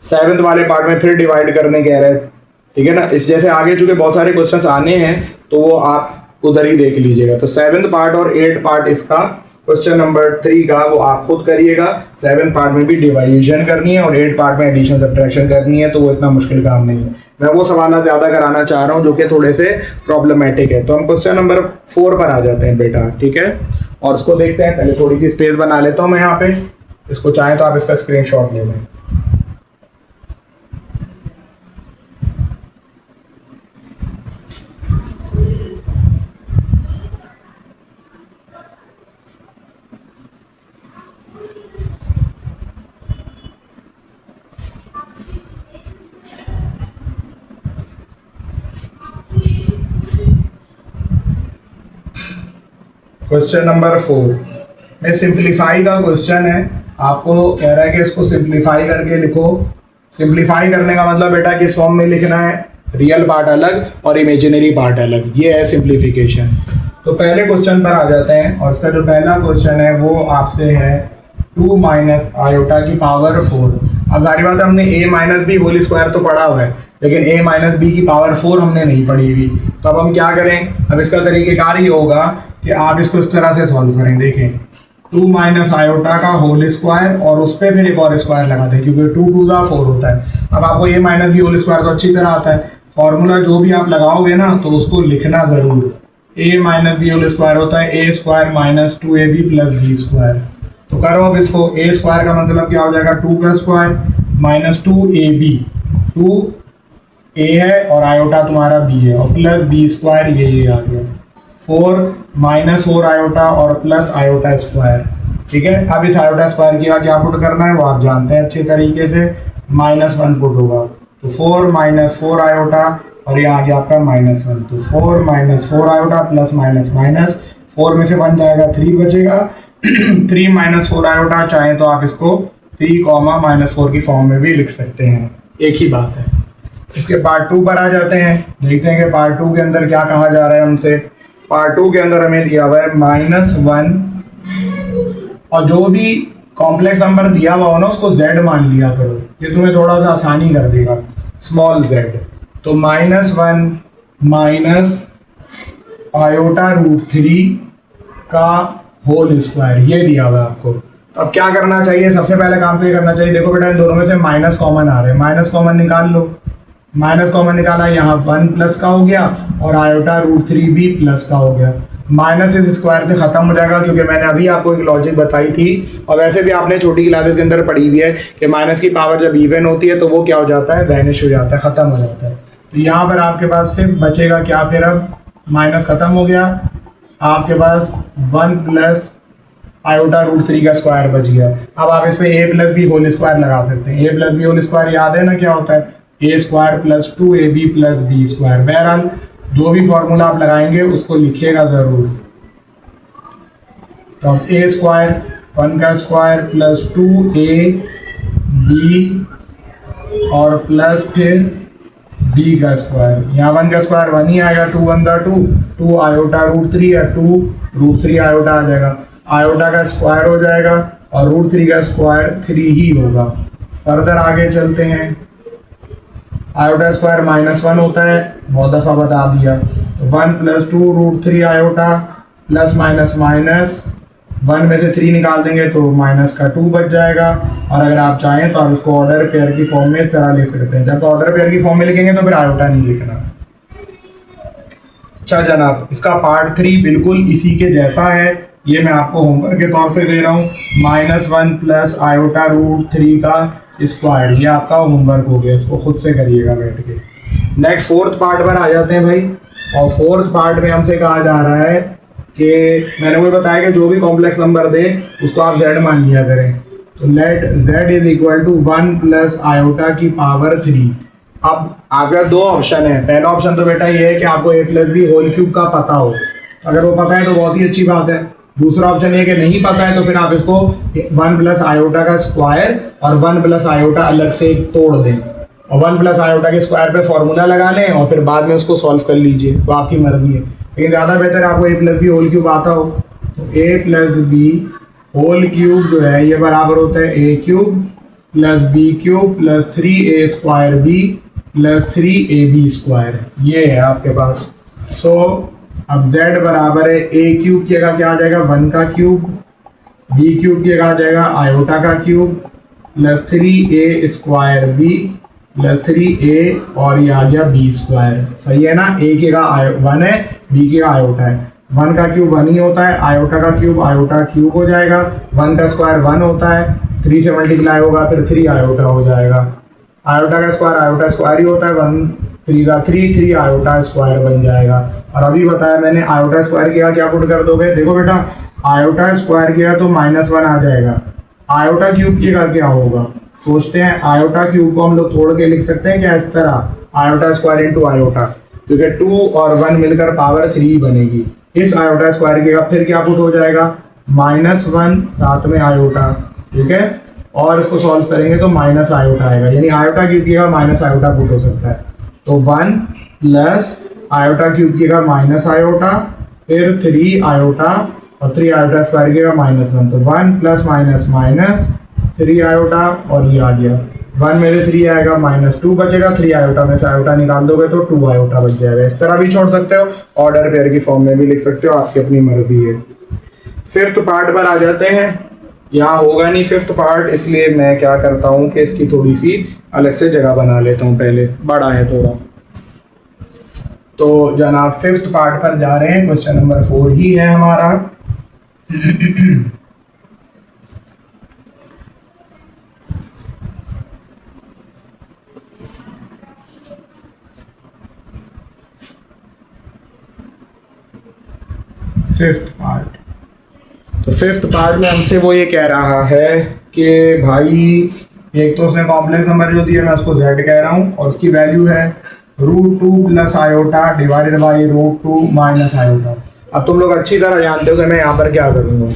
S1: 7th वाले पार्ट में फिर डिवाइड करने कह रहे हैं, ठीक है ना, इस जैसे आगे चूंकि बहुत सारे क्वेश्चंस आने हैं तो वो आप उधर ही देख लीजिएगा। तो 7th पार्ट और 8th पार्ट इसका क्वेश्चन नंबर 3 का वो आप खुद करिएगा। 7th पार्ट में भी डिवाइजन करनी है और 8th पार्ट में एडिशन सब्ट्रैक्शन करनी है, तो वो इतना मुश्किल काम नहीं है। मैं वो सवाल ज़्यादा कराना चाह रहा हूँ जो कि थोड़े से प्रॉब्लमेटिक है। तो हम क्वेश्चन नंबर 4 पर आ जाते हैं बेटा, ठीक है, और उसको देखते हैं। पहले थोड़ी सी स्पेस बना लेता हूँ मैं यहाँ पे, इसको चाहें तो आप इसका स्क्रीनशॉट ले लें। क्वेश्चन नंबर 4 में सिंप्लीफाई का क्वेश्चन है, आपको कह रहा है कि इसको सिंप्लीफाई करके लिखो। सिंप्लीफाई करने का मतलब बेटा किस फॉर्म में लिखना है, रियल पार्ट अलग और इमेजिनरी पार्ट अलग, ये है सिंप्लीफिकेशन। तो पहले क्वेश्चन पर आ जाते हैं और इसका जो पहला क्वेश्चन है वो आपसे है 2 - आयोटा की पावर 4। अब सारी बात है, हमने a - b होल स्क्वायर तो पढ़ा हुआ है, लेकिन a - b की पावर 4 हमने नहीं पढ़ी हुई। तो अब हम क्या करें, अब इसका तरीक़ेकार ये होगा कि आप इसको इस तरह से सॉल्व करें। देखें, 2 - आयोटा का होल स्क्वायर और उस पर फिर एक और स्क्वायर लगा दें, क्योंकि 2 2 दा 4 होता है। अब आपको a - b होल स्क्वायर तो अच्छी तरह आता है, फॉर्मूला जो भी आप लगाओगे ना तो उसको लिखना ज़रूर, A minus B whole square होता है A square minus 2ab plus B square. तो करो अब इसको, ए स्क्वायर का मतलब क्या हो जाएगा 2 का स्क्वायर माइनस 2ab, 2a है और आयोटा तुम्हारा b है और प्लस बी स्क्वायर ये आ गया 4 माइनस 4 आयोटा और प्लस आयोटा स्क्वायर। ठीक है, अब इस आयोटा स्क्वायर की क्या पुट करना है वो आप जानते हैं अच्छे तरीके से, -1 पुट होगा तो 4 माइनस 4 आयोटा और ये आ गया आपका -1। तो 4 minus 4 iota plus minus minus 4 में से बन जाएगा 3 बचेगा 3 माइनस 4 आयोटा, चाहें तो आप इसको 3 -4 की फॉर्म में भी लिख सकते हैं, एक ही बात है। इसके पार्ट 2 पर आ जाते हैं, देखते हैं कि पार्ट 2 के अंदर क्या कहा जा रहा है हमसे। पार्ट 2 के अंदर हमें दिया हुआ है -1 और जो भी कॉम्प्लेक्स नंबर दिया हुआ हो ना उसको z मान लिया करो, ये तुम्हें थोड़ा सा आसानी कर देगा, स्मॉल z। तो -1 माइनस आयोटा √3 का होल स्क्वायर ये दिया हुआ है आपको। तो अब क्या करना चाहिए, सबसे पहले काम तो ये करना चाहिए, देखो बेटा इन दोनों में से माइनस कॉमन आ रहे हैं, माइनस कॉमन निकाल लो। माइनस कॉमन निकाला, यहाँ 1 प्लस का हो गया और आयोटा √3 भी प्लस का हो गया। माइनस इस स्क्वायर से खत्म हो जाएगा क्योंकि मैंने अभी आपको एक लॉजिक बताई थी और वैसे भी आपने छोटी क्लासेस के अंदर पढ़ी हुई है कि माइनस की पावर जब इवन होती है तो वो क्या हो जाता है, वैनिश हो जाता है, खत्म हो जाता है। तो यहाँ पर आपके पास सिर्फ बचेगा क्या, फिर अब माइनस खत्म हो गया, आपके पास 1 प्लस आयोटा √3 का स्क्वायर बच गया। अब आप इस पे a plus b whole square लगा सकते हैं, a plus b whole square याद है ना क्या होता है, a square plus 2ab plus B square. बहरहाल जो भी फॉर्मूला आप लगाएंगे उसको लिखिएगा ज़रूर। तो अब a स्क्वायर 1 का स्क्वायर प्लस 2ab और प्लस फिर b का स्क्वायर, यहाँ 1 का स्क्वायर 1 ही आएगा, 2 1 2 आयोटा √3 या 2 √3 आयोटा आ जाएगा, आयोटा का स्क्वायर हो जाएगा और √3 का स्क्वायर 3 ही होगा। फर्दर आगे चलते हैं, आयोटा स्क्वायर -1 होता है, बहुत दफ़ा बता दिया। 1 plus 2 √3 iota plus minus minus 1 में से 3 निकाल देंगे तो माइनस का 2 बच जाएगा। और अगर आप चाहें तो आप इसको ऑर्डर पेयर की फॉर्म में इस तरह लिख सकते हैं, जब ऑर्डर पेयर की फॉर्म में लिखेंगे तो फिर आयोटा नहीं लिखना। अच्छा जनाब, इसका पार्ट 3 बिल्कुल इसी के जैसा है, ये मैं आपको होमवर्क के तौर से दे रहा हूँ। -1 प्लस आयोटा √3 का स्क्वायर, ये आपका होमवर्क हो गया, इसको खुद से करिएगा बैठ के। नेक्स्ट 4th पार्ट पर आ जाते हैं भाई, और 4th पार्ट में हमसे कहा जा रहा है कि मैंने वही बताया कि जो भी कॉम्प्लेक्स नंबर दे उसको आप z मान लिया करें। तो let z is equal to 1 plus iota की पावर 3। अब आपका 2 ऑप्शन है, पहला ऑप्शन तो बेटा ये है कि आपको a plus b whole cube का पता हो, अगर वो पता है तो बहुत ही अच्छी बात है। दूसरा ऑप्शन ये कि नहीं पता है तो फिर आप इसको 1 प्लस आयोटा का स्क्वायर और 1 प्लस आयोटा अलग से तोड़ दें और 1 प्लस आयोटा के स्क्वायर पे फॉर्मूला लगा लें और फिर बाद में उसको सॉल्व कर लीजिए, वो आपकी मर्जी है। लेकिन ज़्यादा बेहतर आपको a plus b whole cube आता हो, तो a plus b whole cube जो है ये बराबर होता है a cube plus b cube plus 3a square b plus 3ab square, ये है आपके पास। सो अब z बराबर है a क्यूब की जगह क्या आ जाएगा 1 का क्यूब, b क्यूब की जगह आ जाएगा आयोटा का cube plus 3a square b plus 3a और ये आ गया b स्क्वायर। सही है ना, a की जगह 1 है, b की जगह आयोटा है, 1 का क्यूब 1 ही होता है, आयोटा का क्यूब आयोटा क्यूब हो जाएगा, 1 का स्क्वायर 1 होता है, 3 से मल्टीप्लाई होगा फिर 3 आयोटा हो जाएगा, आयोटा का स्क्वायर आयोटा स्क्वायर ही होता है, 1 3 का 3 3 आयोटा स्क्वायर बन जाएगा। और अभी बताया मैंने आयोटा स्क्वायर किया क्या पुट कर दोगे, देखो बेटा आयोटा स्क्वायर किया तो -1 आ जाएगा, आयोटा क्यूब किया क्या होगा, सोचते हैं। आयोटा क्यूब को हम लोग तोड़ के लिख सकते हैं क्या, इस तरह आयोटा स्क्वायर इंटू आयोटा, क्योंकि 2 और 1 मिलकर पावर 3 बनेगी। इस आयोटा स्क्वायर के बाद फिर क्या पुट हो जाएगा -1 साथ में आयोटा, ठीक है, और इसको सॉल्व करेंगे तो माइनस आयोटा आएगा, यानी आयोटा क्यूब की जगह माइनस आयोटा पुट हो सकता है। तो 1 प्लस आयोटा क्यूब की जगह माइनस आयोटा फिर 3 आयोटा और 3 आयोटा स्क्वायर की जगह -1, तो 1 प्लस माइनस माइनस 3 आयोटा और ये आ गया 1 में से 3 आएगा -2 बचेगा, 3 आयोटा में से आयोटा निकाल दोगे तो 2 आयोटा बच जाएगा। इस तरह भी छोड़ सकते हो, ऑर्डर पेयर की फॉर्म में भी लिख सकते हो, आपकी अपनी मर्जी है। 5th पार्ट पर आ जाते हैं, यहाँ होगा नहीं 5th पार्ट, इसलिए मैं क्या करता हूँ कि इसकी थोड़ी सी अलग से जगह बना लेता हूँ, पहले बड़ा है थोड़ा। तो जनाब फिफ्थ पार्ट पर जा रहे हैं। क्वेश्चन नंबर 4 ही है हमारा। फिफ्थ पार्ट, तो फिफ्थ पार्ट में हमसे वो ये कह रहा है कि भाई एक तो उसने कॉम्प्लेक्स नंबर जो दिया मैं उसको z कह रहा हूँ और उसकी वैल्यू है √2 plus iota divided by √2 minus iota. अब तुम लोग अच्छी तरह जानते हो कि मैं यहाँ पर क्या करूँगा।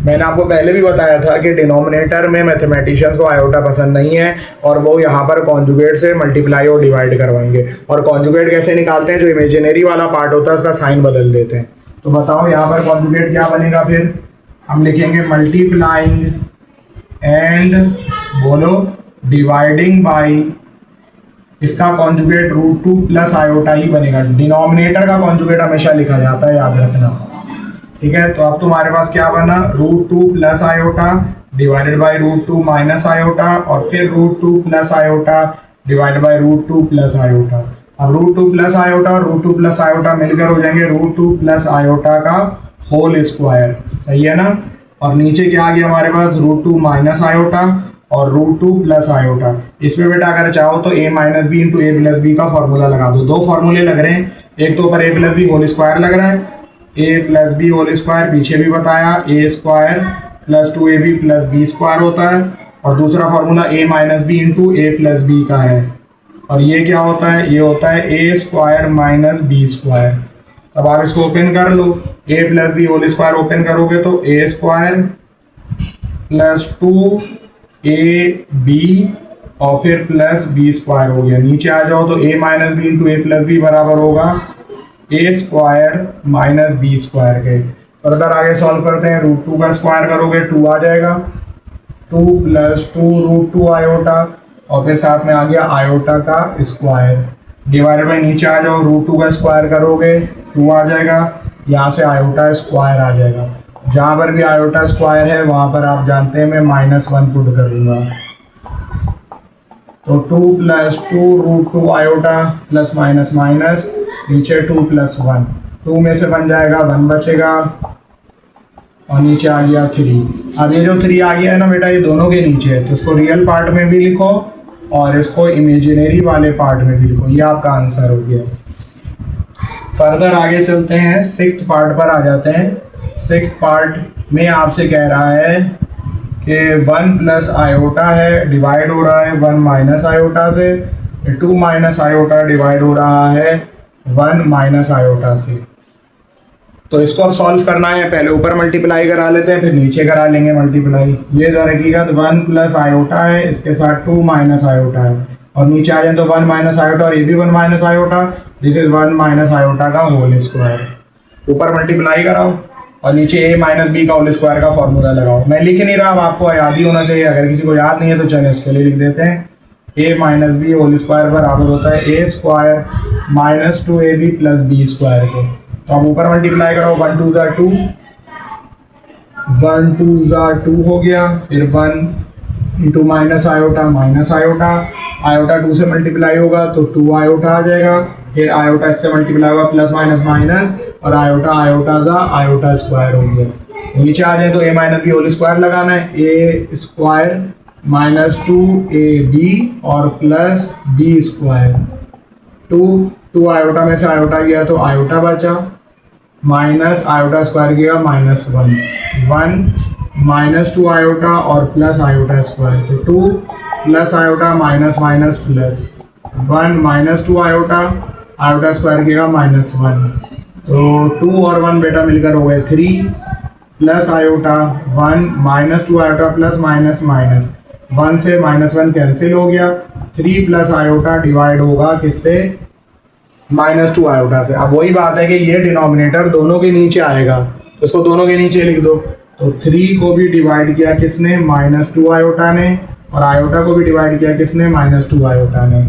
S1: मैंने आपको पहले भी बताया था कि डिनोमिनेटर में मैथमेटिशियंस को आयोटा पसंद नहीं है और वो यहाँ पर कॉन्जुगेट से मल्टीप्लाई और डिवाइड करवाएंगे। और कॉन्जुगेट कैसे निकालते हैं, जो इमेजिनरी वाला पार्ट होता है उसका साइन बदल देते हैं। तो बताओ यहाँ पर कॉन्जुगेट क्या बनेगा, फिर हम लिखेंगे मल्टीप्लाइंग एंड बोलो डिवाइडिंग बाई, इसका कॉन्जुगेट √2 प्लस आयोटा ही बनेगा। डिनोमिनेटर का कॉन्जुगेट हमेशा लिखा जाता है, याद रखना। ठीक है, तो अब तुम्हारे पास क्या बना, √2 plus iota divided by √2 minus iota और फिर √2 plus iota divided by √2 plus iota. अब √2 प्लस आयोटा और √2 प्लस आयोटा मिलकर हो जाएंगे √2 प्लस आयोटा का होल स्क्वायर। सही है ना। और नीचे क्या आ गया हमारे पास, √2 माइनस आयोटा और √2 प्लस आयोटा। इसमें बेटा अगर चाहो तो a minus b into a plus b का फॉर्मूला लगा दो। दो फॉर्मूले लग रहे हैं, एक तो ऊपर a plus b whole square लग रहा है, a plus b whole square पीछे भी बताया a square plus 2ab plus B square होता है, और दूसरा formula a minus b into a plus b का है। और ये क्या होता है, ये होता है a square minus b square. अब आप इसको ओपन कर लो, a plus b whole square open करोगे तो a स्क्वायर प्लस 2ab और फिर प्लस बी स्क्वायर हो गया। नीचे आ जाओ तो a minus b into a plus b बराबर होगा a square minus b square के। फर्दर आगे सॉल्व करते हैं, √2 का स्क्वायर करोगे 2 आ जाएगा, 2 प्लस 2 √2 आयोटा और फिर साथ में आ गया आयोटा का स्क्वायर डिवाइडेड बाई, नीचे आ जाओ √2 का स्क्वायर करोगे 2 आ जाएगा, यहाँ से आयोटा स्क्वायर आ जाएगा। जहाँ पर भी आयोटा स्क्वायर है वहाँ पर आप जानते हैं मैं -1 पुट करूँगा। तो 2 plus 2 √2 iota plus minus minus, नीचे 2 प्लस 1, 2 में से बन जाएगा 1 बचेगा और नीचे आ गया 3। अब ये जो 3 आ गया है ना बेटा, ये दोनों के नीचे है, तो इसको रियल पार्ट में भी लिखो और इसको इमेजिनरी वाले पार्ट में भी लिखो। ये आपका आंसर हो गया। फर्दर आगे चलते हैं, सिक्स्थ पार्ट पर आ जाते हैं। सिक्स्थ पार्ट में आपसे कह रहा है कि 1 प्लस आयोटा है डिवाइड हो रहा है 1 माइनस आयोटा से, 2 माइनस आयोटा डिवाइड हो रहा है 1 माइनस आयोटा से। तो इसको अब सॉल्व करना है, पहले ऊपर मल्टीप्लाई करा लेते हैं फिर नीचे करा लेंगे मल्टीप्लाई। ये हकीकत 1 प्लस आयोटा है, इसके साथ 2 माइनस आयोटा है और नीचे आ जाए तो 1 माइनस आयोटा और ये भी 1 minus iota, this is 1 minus iota का होल स्क्वायर। ऊपर मल्टीप्लाई कराओ और नीचे a माइनस बी का होल स्क्वायर का फॉर्मूला लगाओ। मैं लिख नहीं रहा, अब आपको याद ही होना चाहिए, अगर किसी को याद नहीं है तो चलिए उसके लिए लिख देते हैं। a minus B whole square बराबर होता है a square minus 2ab plus B square के। तो अब ऊपर मल्टीप्लाई करो, 1 2 ज़ा 2, 1 2 ज़ा 2 हो गया, फिर 1 इंटू माइनस आयोटा, आयोटा 2 से मल्टीप्लाई होगा तो 2 आयोटा आ जाएगा, फिर आयोटा इससे मल्टीप्लाई होगा प्लस माइनस माइनस और आयोटा ज़ा आयोटा स्क्वायर हो गया। नीचे आ जाए तो a minus B whole square लगाना है, a स्क्वायर माइनस 2ab और प्लस बी स्क्वायर। 2 आयोटा में से आयोटा गया तो आयोटा बचा, माइनस आयोटा स्क्वायर गया -1, 1 माइनस 2 आयोटा और प्लस आयोटा स्क्वायर, तो 2 plus iota minus minus plus 1 minus 2 iota square गया -1, तो 2 और 1 बेटा मिलकर हो गए 3 plus iota 1 minus 2 iota plus minus minus 1 से -1 कैंसिल हो गया, 3 प्लस आयोटा डिवाइड होगा किससे, -2 आयोटा से। अब वही बात है कि ये डिनोमिनेटर दोनों के नीचे आएगा तो इसको दोनों के नीचे लिख दो। तो 3 को भी डिवाइड किया किसने, -2 आयोटा ने, और आयोटा को भी डिवाइड किया किसने, -2 आयोटा ने।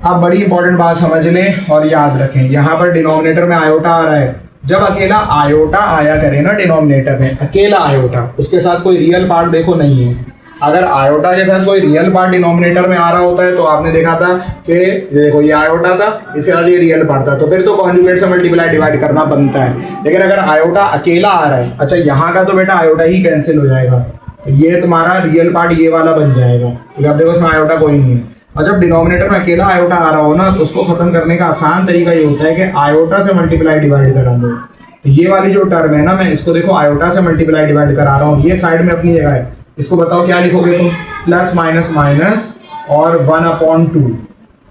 S1: अब बड़ी इंपॉर्टेंट बात समझ लें और याद रखें, यहाँ पर डिनोमिनेटर में आयोटा आ रहा है, जब अकेला आयोटा आया करे ना डिनोमिनेटर में, अकेला आयोटा, उसके साथ कोई रियल पार्ट देखो नहीं है, अगर आयोटा के साथ कोई रियल पार्ट डिनोमिनेटर में आ रहा होता है तो आपने देखा था कि देखो ये आयोटा था, इसके साथ ये रियल पार्ट था, तो फिर तो कॉन्जुगेट से मल्टीप्लाई डिवाइड करना बनता है। लेकिन अगर आयोटा अकेला आ रहा है, अच्छा यहाँ का तो बेटा आयोटा ही कैंसिल हो जाएगा, तो ये तुम्हारा रियल पार्ट ये वाला बन जाएगा, तो अब देखो इसमें आयोटा कोई नहीं है। और जब डिनोमिनेटर में अकेला आयोटा आ रहा हो ना, तो उसको खत्म करने का आसान तरीका ये होता है कि आयोटा से मल्टीप्लाई डिवाइड करा दो। तो ये वाली जो टर्म है ना, मैं इसको देखो आयोटा से मल्टीप्लाई डिवाइड करा रहा हूँ, ये साइड में अपनी जगह है, इसको बताओ क्या लिखोगे तुम, प्लस माइनस माइनस और 1/2।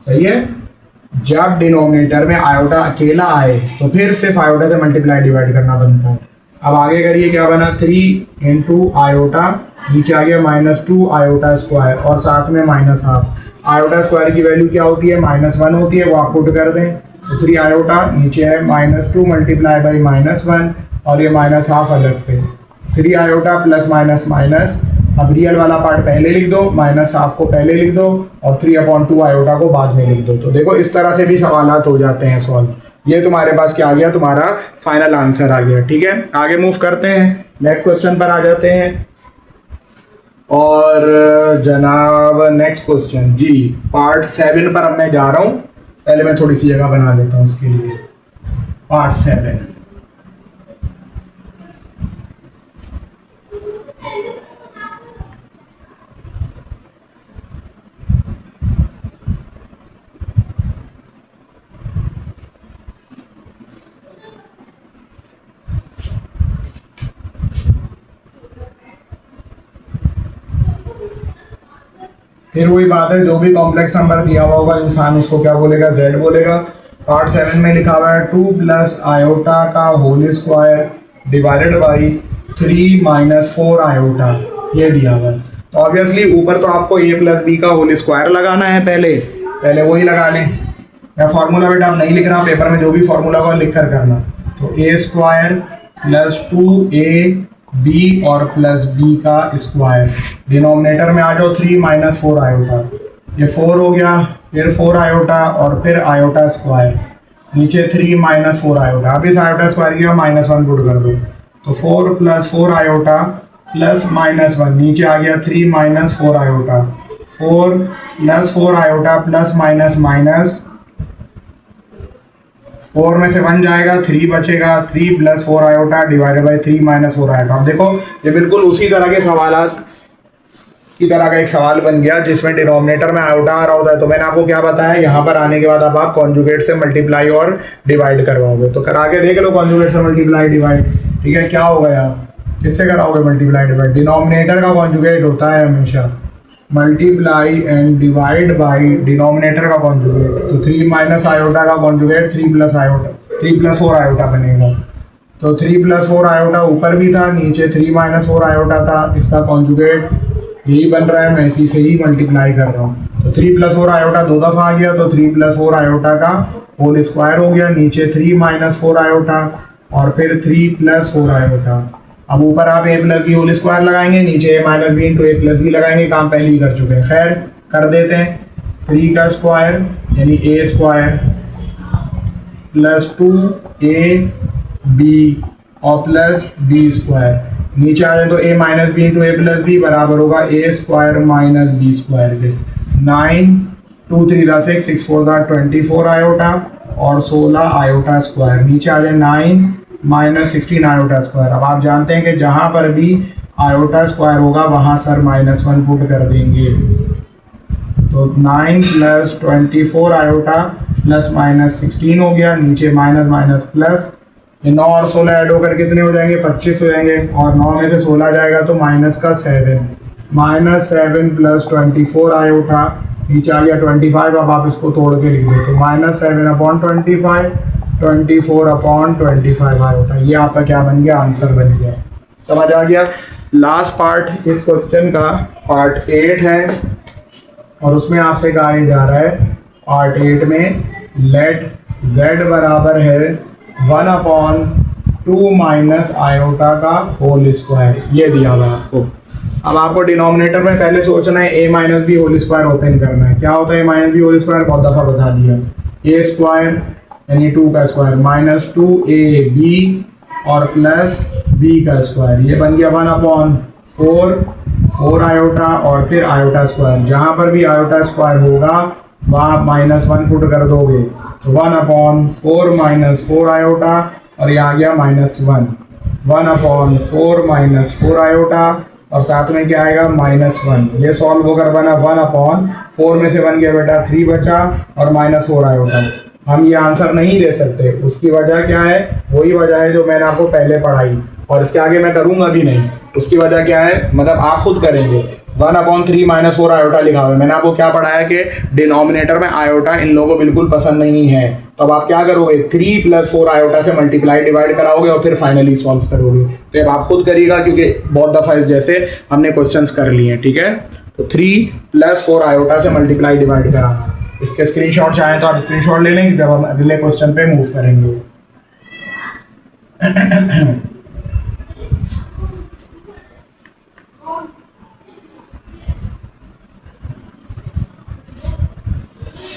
S1: सही है। जब डिनोमिनेटर में आयोटा अकेला आए तो फिर सिर्फ आयोटा से मल्टीप्लाई डिवाइड करना बनता है। अब आगे करिए, क्या बना, 3 इंटू आयोटा, नीचे आ गया -2 आयोटा स्क्वायर और साथ में -12। आयोटा स्क्वायर की वैल्यू क्या होती है, -1 होती है, वो आप पुट कर दें, तो 3 आयोटा, नीचे है -2 मल्टीप्लाई बाई -1 और ये -12 अलग से, 3 आयोटा प्लस माइनस माइनस। अब रियल वाला पार्ट पहले लिख दो, -12 को पहले लिख दो और 3/2 आयोटा को बाद में लिख दो। तो देखो इस तरह से भी सवालात हो जाते हैं सॉल्व। ये तुम्हारे पास क्या आ गया, तुम्हारा फाइनल आंसर आ गया। ठीक है, आगे मूव करते हैं, नेक्स्ट क्वेश्चन पर आ जाते हैं। और जनाब नेक्स्ट क्वेश्चन जी पार्ट 7 पर अब मैं जा रहा हूँ। पहले मैं थोड़ी सी जगह बना लेता हूँ उसके लिए। पार्ट 7, फिर वही बात है, जो भी कॉम्प्लेक्स नंबर दिया हुआ होगा इंसान उसको क्या बोलेगा, z बोलेगा। पार्ट 7 में लिखा हुआ है 2 प्लस आयोटा का whole square divided by 3 minus 4 iota, ये दिया हुआ है। तो ऑब्वियसली ऊपर तो आपको a प्लस बी का होल स्क्वायर लगाना है, पहले वही लगा लें। या फॉर्मूला बेटा आप नहीं लिख रहा, पेपर में जो भी फॉर्मूला होगा लिख कर करना। तो a square plus 2a b और प्लस बी का स्क्वायर, डिनोमिनेटर में आ जाओ 3 माइनस 4 आयोटा, ये 4 हो गया, फिर 4 आयोटा और फिर आयोटा स्क्वायर, नीचे 3 माइनस 4 आयोटा। अब इस आयोटा स्क्वायर की -1 पुट कर दो, तो 4 प्लस 4 आयोटा प्लस -1, नीचे आ गया 3 minus 4 iota, 4 plus 4 iota plus minus minus, 4 में से 1 जाएगा, 3 बचेगा, 3 plus 4 iota divided by 3 minus 4 iota. अब देखो ये बिल्कुल उसी तरह के सवालात की तरह का एक सवाल बन गया जिसमें डिनोमिनेटर में आयोटा आ रहा होता है। तो मैंने आपको क्या बताया, यहाँ पर आने के बाद अब आप कॉन्जुगेट से मल्टीप्लाई और डिवाइड करवाओगे। तो करा के देख लो कॉन्जुगेट से मल्टीप्लाई डिवाइड। ठीक है, क्या होगा यार, किससे कराओगे मल्टीप्लाई डिवाइड, डिनोमिनेटर का कॉन्जुगेट होता है हमेशा multiply and divide by denominator का कॉन्जुगेट। तो 3 माइनस आयोटा का conjugate 3 plus iota, 3 plus 4 iota बनेगा। तो 3 प्लस 4 आयोटा ऊपर भी था, नीचे 3 माइनस 4 आयोटा था, इसका कॉन्जुगेट यही बन रहा है, मैं इसी से ही मल्टीप्लाई कर रहा हूँ। तो 3 प्लस 4 आयोटा 2 दफ़ा आ गया, तो 3 प्लस 4 आयोटा का होल स्क्वायर हो गया, नीचे 3 माइनस 4 आयोटा और फिर 3 प्लस 4 आयोटा। अब ऊपर आप a plus b whole square लगाएंगे, नीचे a minus b into a plus b लगाएंगे, काम पहले ही कर चुके हैं, खैर कर देते हैं। 3 का स्क्वायर यानी a स्क्वायर प्लस 2ab और प्लस b स्क्वायर, नीचे आ जाए तो a minus b into a plus b बराबर होगा a square minus b square के। 9 2 3 6 6 4 24 आयोटा और 16 आयोटा स्क्वायर, नीचे आ जाए 9 माइनस 16 आयोटा स्क्वायर। अब आप जानते हैं कि जहाँ पर भी आयोटा स्क्वायर होगा वहाँ सर -1 पुट कर देंगे। तो 9 प्लस 24 आयोटा प्लस -16 हो गया, नीचे माइनस माइनस प्लस, ये 9 और 16 ऐड होकर कितने हो जाएंगे, 25 हो जाएंगे, और 9 में से 16 जाएगा तो माइनस का 7, -7 प्लस 24 आयोटा, नीचे आ गया 25। अब आप इसको तोड़ के लिख दो, तो -7/25 24/25 आयोटा, ये आपका क्या बन गया, आंसर बन गया। समझ आ गया। लास्ट पार्ट इस क्वेश्चन का पार्ट 8 है और उसमें आपसे कहा जा रहा है पार्ट 8 में लेट z बराबर है 1/2 माइनस आयोटा का होल स्क्वायर, ये दिया हुआ है आपको। अब आपको डिनोमिनेटर में पहले सोचना है a minus B whole square open करना है। क्या होता है a minus B whole square, बहुत दफ़ा बता दिया, a स्क्वायर यानी 2 का स्क्वायर -2ab और प्लस b का स्क्वायर, ये बन गया 1/4 4 आयोटा और फिर आयोटा स्क्वायर। जहाँ पर भी आयोटा स्क्वायर होगा वहाँ -1 पुट कर दोगे, 1/4 -4 आयोटा और ये आ गया -1, 1/4 -4 आयोटा और साथ में क्या आएगा -1। ये सॉल्व होकर बना 1/4 में से 1 गया बेटा 3 बचा और -4 आयोटा। हम ये आंसर नहीं दे सकते, उसकी वजह क्या है? वही वजह है जो मैंने आपको पहले पढ़ाई और इसके आगे मैं करूंगा भी नहीं। उसकी वजह क्या है, मतलब आप खुद करेंगे। 1/3 -4 आयोटा लिखा हुआ है। मैंने आपको क्या पढ़ाया कि डिनोमिनेटर में आयोटा इन लोगों को बिल्कुल पसंद नहीं है, तो अब आप क्या करोगे? 3 + 4 आयोटा से मल्टीप्लाई डिवाइड कराओगे और फिर फाइनली सॉल्व करोगे। तो अब आप खुद करिएगा क्योंकि बहुत दफ़ा इस जैसे हमने क्वेश्चंस कर लिए हैं, ठीक है। तो 3 + 4 आयोटा से मल्टीप्लाई डिवाइड कराना। इसके स्क्रीनशॉट चाहें तो आप स्क्रीनशॉट ले लेंगे जब हम अगले क्वेश्चन पे मूव करेंगे।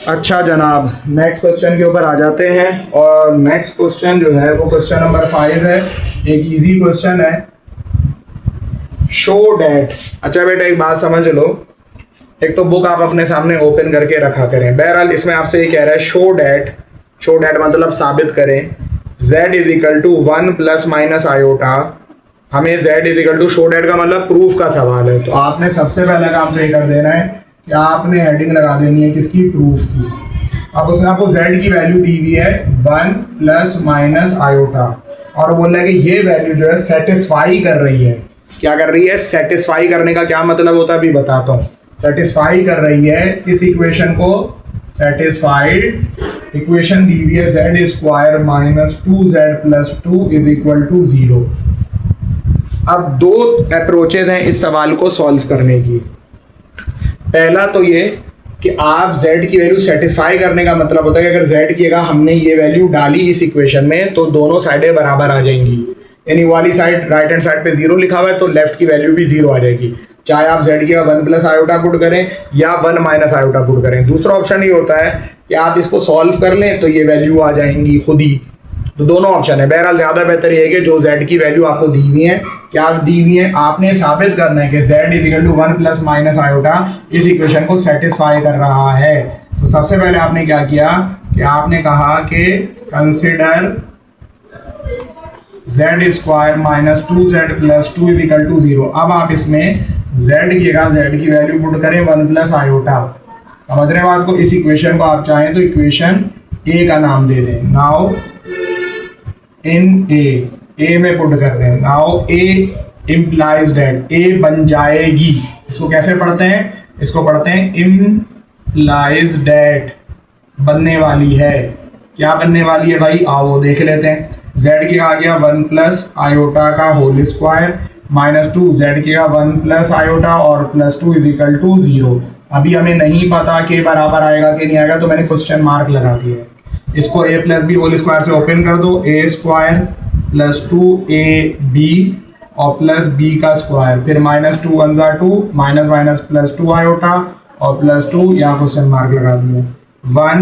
S1: अच्छा जनाब, नेक्स्ट क्वेश्चन के ऊपर आ जाते हैं और नेक्स्ट क्वेश्चन जो है वो क्वेश्चन नंबर 5 है। एक इजी क्वेश्चन है, शो डैट। अच्छा बेटा एक बात समझ लो, एक तो बुक आप अपने सामने ओपन करके रखा करें। बहरहाल इसमें आपसे ये कह रहा है शो डैट मतलब साबित करें z = 1 ± आयोटा। हमें z = शो डैट का मतलब प्रूफ का सवाल है। तो आपने सबसे पहला काम तो ये कर देना है कि आपने हेडिंग लगा देनी है किसकी? प्रूफ की। अब उसने आपको z की वैल्यू दी हुई है 1 ± आयोटा और बोल रहा है कि ये वैल्यू जो है सेटिस्फाई कर रही है। क्या कर रही है? सेटिस्फाई करने का क्या मतलब होता है अभी बताता हूँ। सेटिस्फाई कर रही है किस इक्वेशन को? सेटिस्फाइड इक्वेशन दी हुई है z² - 2z + 2 = 0। अब दो अप्रोचेज हैं इस सवाल को सॉल्व करने की। पहला तो ये कि आप z की वैल्यू सेटिस्फाई करने का मतलब होता है कि अगर z की जगह हमने ये वैल्यू डाली इस इक्वेशन में तो दोनों साइडें बराबर आ जाएंगी। यानी वाली साइड राइट हैंड साइड पे 0 लिखा हुआ है तो लेफ्ट की वैल्यू भी 0 आ जाएगी, चाहे आप z की 1 + आयोटा पुट करें या 1 - आयोटा पुट करें। दूसरा ऑप्शन ये होता है कि आप इसको सॉल्व कर लें तो ये वैल्यू आ जाएंगी खुद ही। तो दोनों ऑप्शन है। बहरहाल ज़्यादा बेहतर ये है कि जो z की वैल्यू आपको दी हुई है, क्या दी हुई है, आपने साबित करना है कि z = 1 ± आयोटा इस इक्वेशन को सेटिस्फाई कर रहा है। तो सबसे पहले आपने क्या किया कि आपने कहा कि कंसिडर z² - 2z + 2 = 0। अब आप इसमें z की जगह z की वैल्यू पुट करें 1 + आयोटा। समझ रहे हैं बात को? इस इक्वेशन को आप चाहें तो इक्वेशन a का नाम दे दें। नाउ इन a में पुट कर रहे हैं। Now a implies that a बन जाएगी। इसको कैसे पढ़ते हैं? इसको पढ़ते हैं implies that, बनने वाली है। क्या बनने वाली है भाई? आओ देख लेते हैं। z की आ गया 1 + आयोटा का होल स्क्वायर -2 z की 1 + आयोटा और +2 = 0। अभी हमें नहीं पता कि बराबर आएगा कि नहीं आएगा, तो मैंने क्वेश्चन मार्क लगा दिया। इसको a + b होल स्क्वायर से ओपन कर दो, a² + 2ab और +b का स्क्वायर, फिर -2 × 2 +2 आयोटा और +2 यहाँ क्वेश्चन मार्क लगा दिया। 1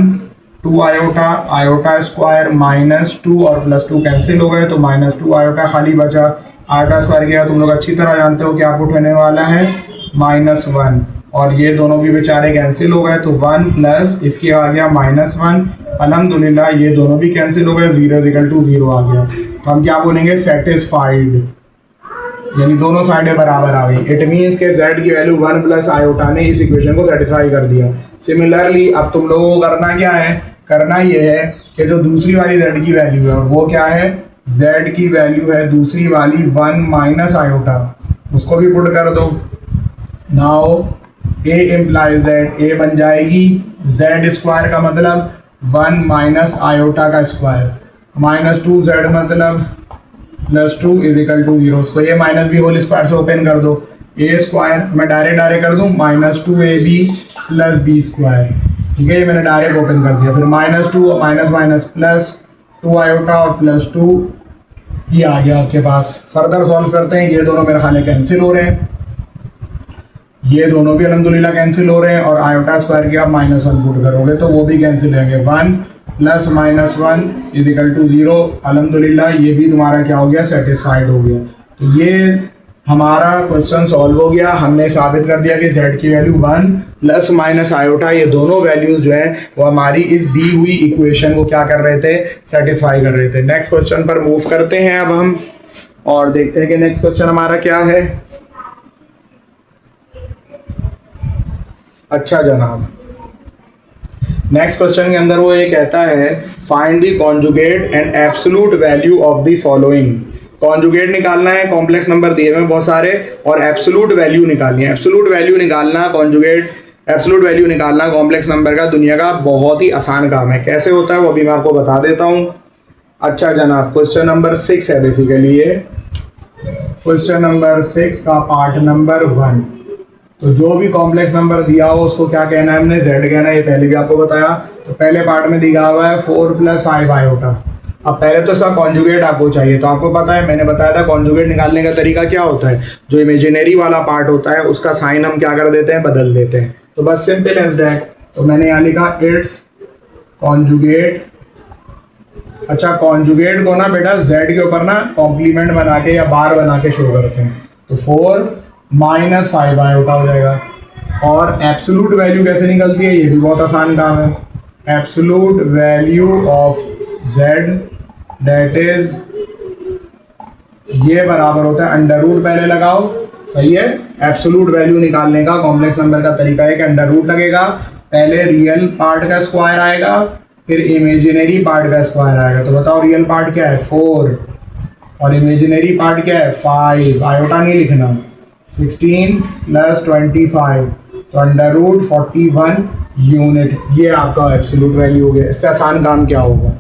S1: 2 आयोटा, आयोटा स्क्वायर -2 और +2 कैंसिल हो गए तो -2 आयोटा खाली बचा। आयोटा स्क्वायर किया तुम लोग अच्छी तरह जानते हो क्या पुट होने वाला है? -1 और ये दोनों भी बेचारे कैंसिल हो गए तो 1 प्लस इसकी आ गया -1। अल्हम्दुलिल्लाह ये दोनों भी कैंसिल हो गए, 0 = 0 आ गया। तो हम क्या बोलेंगे? सेटिस्फाइड, यानी दोनों साइडें बराबर आ गई। इट मीन्स के z की वैल्यू 1 + आयोटा ने इस इक्वेशन को सेटिस्फाई कर दिया। सिमिलरली अब तुम लोगों को करना क्या है? करना ये है कि जो दूसरी वाली z की वैल्यू है वो क्या है? z की वैल्यू है दूसरी वाली 1 - आयोटा, उसको भी पुट कर दो। Now a implies that a बन जाएगी z² का मतलब 1 - आयोटा का स्क्वायर, -2z मतलब +2 = 0। उसको a - b होल स्क्वायर से ओपन कर दो। a² मैं डायरेक्ट कर दूँ -2ab + b², ठीक है, ये मैंने डायरेक्ट ओपन कर दिया। फिर -2 +2 आयोटा और +2 ये आ गया आपके पास। फर्दर सॉल्व करते हैं। ये दोनों मेरे ख्याल में कैंसिल हो रहे हैं, ये दोनों भी अल्हम्दुलिल्लाह कैंसिल हो रहे हैं और आयोटा स्क्वायर की आप -1 पुट करोगे तो वो भी कैंसिल होंगे। 1 + -1 = 0। अल्हम्दुलिल्लाह ये भी तुम्हारा क्या हो गया? सेटिस्फाइड हो गया। तो ये हमारा क्वेश्चन सॉल्व हो गया। हमने साबित कर दिया कि z की वैल्यू 1 प्लस माइनस आयोटा, ये दोनों वैल्यूज जो हैं वो हमारी इस दी हुई इक्वेशन को क्या कर रहे थे, सेटिस्फाई कर रहे थे। नेक्स्ट क्वेश्चन पर मूव करते हैं अब हम और देखते हैं कि नेक्स्ट क्वेश्चन हमारा क्या है। अच्छा जनाब, नेक्स्ट क्वेश्चन के अंदर वो ये कहता है find the conjugate and absolute value of the following. Conjugate निकालना है, कॉम्प्लेक्स नंबर दिए हुए हैं बहुत सारे, और एब्सोल्यूट वैल्यू निकालनी है। एब्सोल्यूट वैल्यू निकालना, कॉन्जुगेट एब्सोल्यूट वैल्यू निकालना कॉम्प्लेक्स नंबर का दुनिया का बहुत ही आसान काम है। कैसे होता है वो भी मैं आपको बता देता हूँ। अच्छा जनाब, क्वेश्चन नंबर 6 है बेसिकली ये। क्वेश्चन नंबर 6 का पार्ट नंबर 1। तो जो भी कॉम्प्लेक्स नंबर दिया हो उसको क्या कहना है, हमने z कहना है, ये पहले भी आपको बताया। तो पहले पार्ट में दिया हुआ है 4 + 5 आयोटा। अब पहले तो इसका कॉन्जुगेट आपको चाहिए, तो आपको पता है मैंने बताया था कॉन्जुगेट निकालने का तरीका क्या होता है। जो इमेजिनरी वाला पार्ट होता है उसका साइन हम क्या कर देते हैं, बदल देते हैं। तो बस सिंपल एज दैट। तो मैंने यहाँ लिखा इट्स कॉन्जुगेट। अच्छा, कॉन्जुगेट को ना बेटा z के ऊपर ना कॉम्प्लीमेंट बना के या बार बना के शो करते हैं। तो 4 - 5 आयोटा हो जाएगा। और एब्सोल्यूट वैल्यू कैसे निकलती है, ये भी बहुत आसान काम है। Absolute value of z that is, ये बराबर होता है अंडर रूट, पहले लगाओ, सही है। एब्सोल्यूट वैल्यू निकालने का कॉम्प्लेक्स नंबर का तरीका है कि अंडर रूट लगेगा, पहले रियल पार्ट का स्क्वायर आएगा, फिर इमेजिनरी पार्ट का स्क्वायर आएगा। तो बताओ रियल पार्ट क्या है 4 और इमेजिनरी पार्ट क्या है 5। आयोटा नहीं लिखना। 16 + 25 तो अंडर रूट 41 यूनिट, ये आपका एब्सोल्यूट वैल्यू हो गया। इससे आसान काम क्या होगा।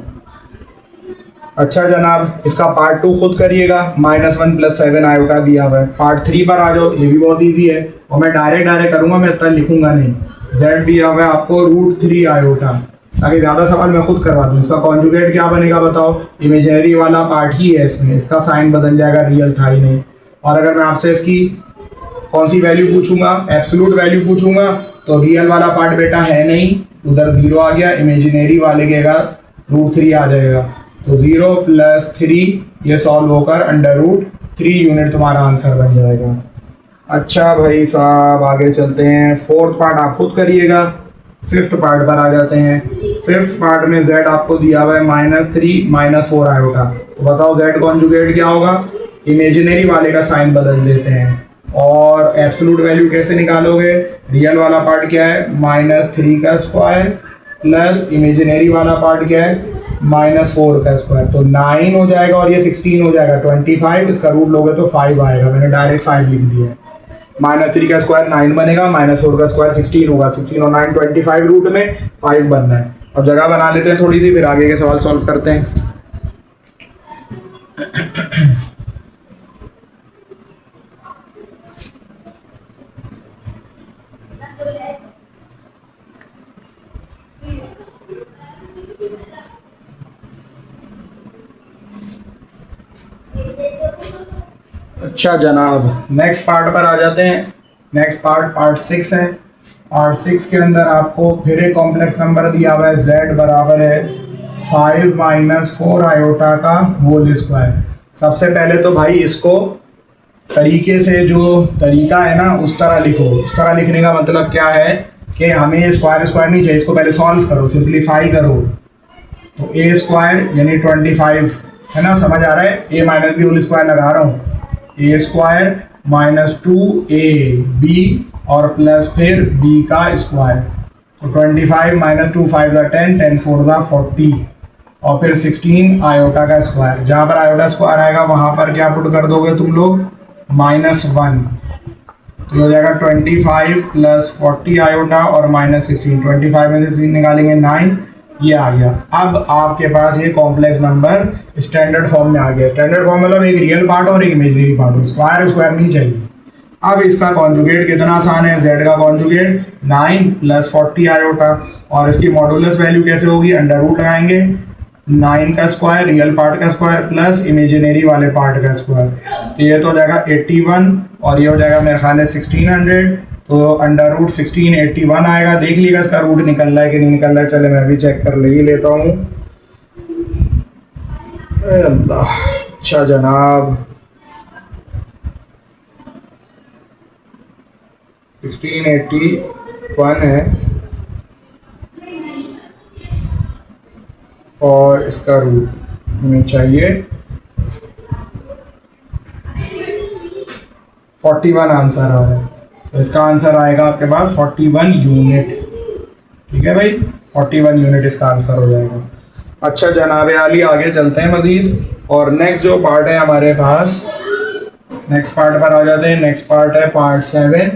S1: अच्छा जनाब, इसका पार्ट 2 खुद करिएगा। -1 + 7 आयोटा दिया हुआ है। पार्ट 3 पर आ जाओ, ये भी बहुत ईजी है और मैं डायरेक्ट करूँगा, मैं इतना लिखूंगा नहीं। z दिया हुआ है आपको √3 आयोटा, ताकि ज़्यादा सवाल मैं खुद करवा दूँ। इसका कॉन्जुगेट क्या बनेगा बताओ, इमेजिनरी वाला पार्ट ही है इसमें, इसका साइन बदल जाएगा, रियल था ही नहीं। और अगर मैं आपसे इसकी कौन सी वैल्यू पूछूंगा, एब्सोल्यूट वैल्यू पूछूंगा, तो रियल वाला पार्ट बेटा है नहीं, उधर 0 आ गया, इमेजिनरी वाले के √3 आ जाएगा। तो 0 + 3 ये सॉल्व होकर अंडर √3 यूनिट तुम्हारा आंसर बन जाएगा। अच्छा भाई साहब, आगे चलते हैं। 4th पार्ट आप खुद करिएगा। 5th पार्ट पर आ जाते हैं। 5th पार्ट में z आपको दिया हुआ है -3 - 4 आयोटा। तो बताओ z कॉन्जुगेट क्या होगा, इमेजिनरी वाले का साइन बदल देते हैं। और एब्सोल्यूट वैल्यू कैसे निकालोगे, रियल वाला पार्ट क्या है -3 का स्क्वायर प्लस इमेजिनरी वाला पार्ट क्या है -4 का स्क्वायर। तो 9 हो जाएगा और ये 16 हो जाएगा 25। इसका रूट लोगे तो 5 आएगा, मैंने डायरेक्ट 5 लिख दिया है। -3 का स्क्वायर 9 बनेगा, -4 का स्क्वायर 16 होगा। 16 और 9 25, रूट में 5 बनना है। अब जगह बना लेते हैं थोड़ी सी, फिर आगे के सवाल सॉल्व करते हैं। अच्छा जनाब, नेक्स्ट पार्ट पर आ जाते हैं। नेक्स्ट पार्ट 6 है। पार्ट 6 के अंदर आपको फिर एक कॉम्प्लेक्स नंबर दिया हुआ है, z बराबर है 5 - 4 आयोटा का होल स्क्वायर। सबसे पहले तो भाई इसको तरीके से, जो तरीका है ना उस तरह लिखो। उस तरह लिखने का मतलब क्या है कि हमें ये स्क्वायर नहीं चाहिए, इसको पहले सॉल्व करो, सिंप्लीफाई करो। तो a² यानी 25 है ना, समझ आ रहा है। a - b होल स्क्वायर लगा रहा हूँ, a² - 2ab और प्लस फिर b का स्क्वायर। तो 25 - 2 5 10 10 4 40 और फिर 16 आयोटा का स्क्वायर। जहाँ पर आयोटा स्क्वायर आएगा वहाँ पर क्या पुट कर दोगे तुम लोग -1। तो हो जाएगा 25 + 40 आयोटा और -16। 25 में से 16 निकालेंगे 9, ये आ गया। अब आपके पास ये कॉम्प्लेक्स नंबर स्टैंडर्ड फॉर्म में आ गया। स्टैंडर्ड फॉर्म मतलब एक रियल पार्ट और एक इमेजिनरी पार्ट, स्क्वायर नहीं चाहिए। अब इसका कॉन्जुगेट कितना आसान है, z का कॉन्जुगेट 9 + 40 आयोटा, और इसकी मॉडुलस वैल्यू कैसे होगी, अंडर रूट लगाएंगे 9 का स्क्वायर, रियल पार्ट का स्क्वायर प्लस इमेजिनरी वाले पार्ट का स्क्वायर। तो ये तो हो जाएगा 81 और ये हो जाएगा मेरे ख्याल है 1600। तो अंडर रूट 16 81 आएगा। देख लीजिएगा इसका रूट निकल रहा है कि नहीं निकल रहा है, चले मैं भी चेक कर ले लेता हूँ। अल्लाह, अच्छा जनाब, 1681 है और इसका रूट हमें चाहिए 41 आंसर आ रहा है। तो इसका आंसर आएगा आपके पास 41 यूनिट। ठीक है भाई, 41 यूनिट इसका आंसर हो जाएगा। अच्छा जनाब आली, आगे चलते हैं मज़ीद। और नेक्स्ट जो पार्ट है हमारे पास, नेक्स्ट पार्ट पर आ जाते हैं। नेक्स्ट पार्ट है पार्ट 7।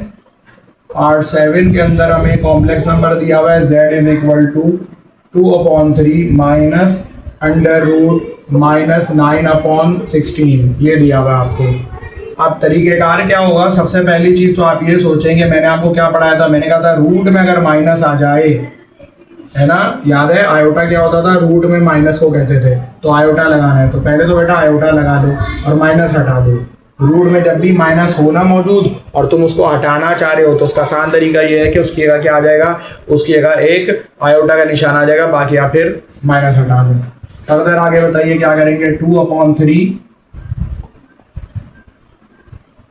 S1: पार्ट 7 के अंदर हमें कॉम्प्लेक्स नंबर दिया हुआ है z is equal to 2/3 minus under root minus 9/16 ये दिया हुआ है आपको। अब तरीक़ेकार क्या होगा, सबसे पहली चीज़ तो आप ये सोचेंगे, मैंने आपको क्या पढ़ाया था, मैंने कहा था रूट में अगर माइनस आ जाए, है ना, याद है आयोटा क्या होता था, रूट में माइनस को कहते थे, तो आयोटा लगाना है तो पहले तो बेटा आयोटा लगा दो और माइनस हटा दो। रूट में जब भी माइनस होना मौजूद और तुम उसको हटाना चाह रहे हो तो उसका आसान तरीका ये है कि उसकी जगह क्या आ जाएगा, उसकी जगह एक आयोटा का निशान आ जाएगा, बाकी आप फिर माइनस हटा दो। फर्दर आगे बताइए क्या करेंगे, 2/3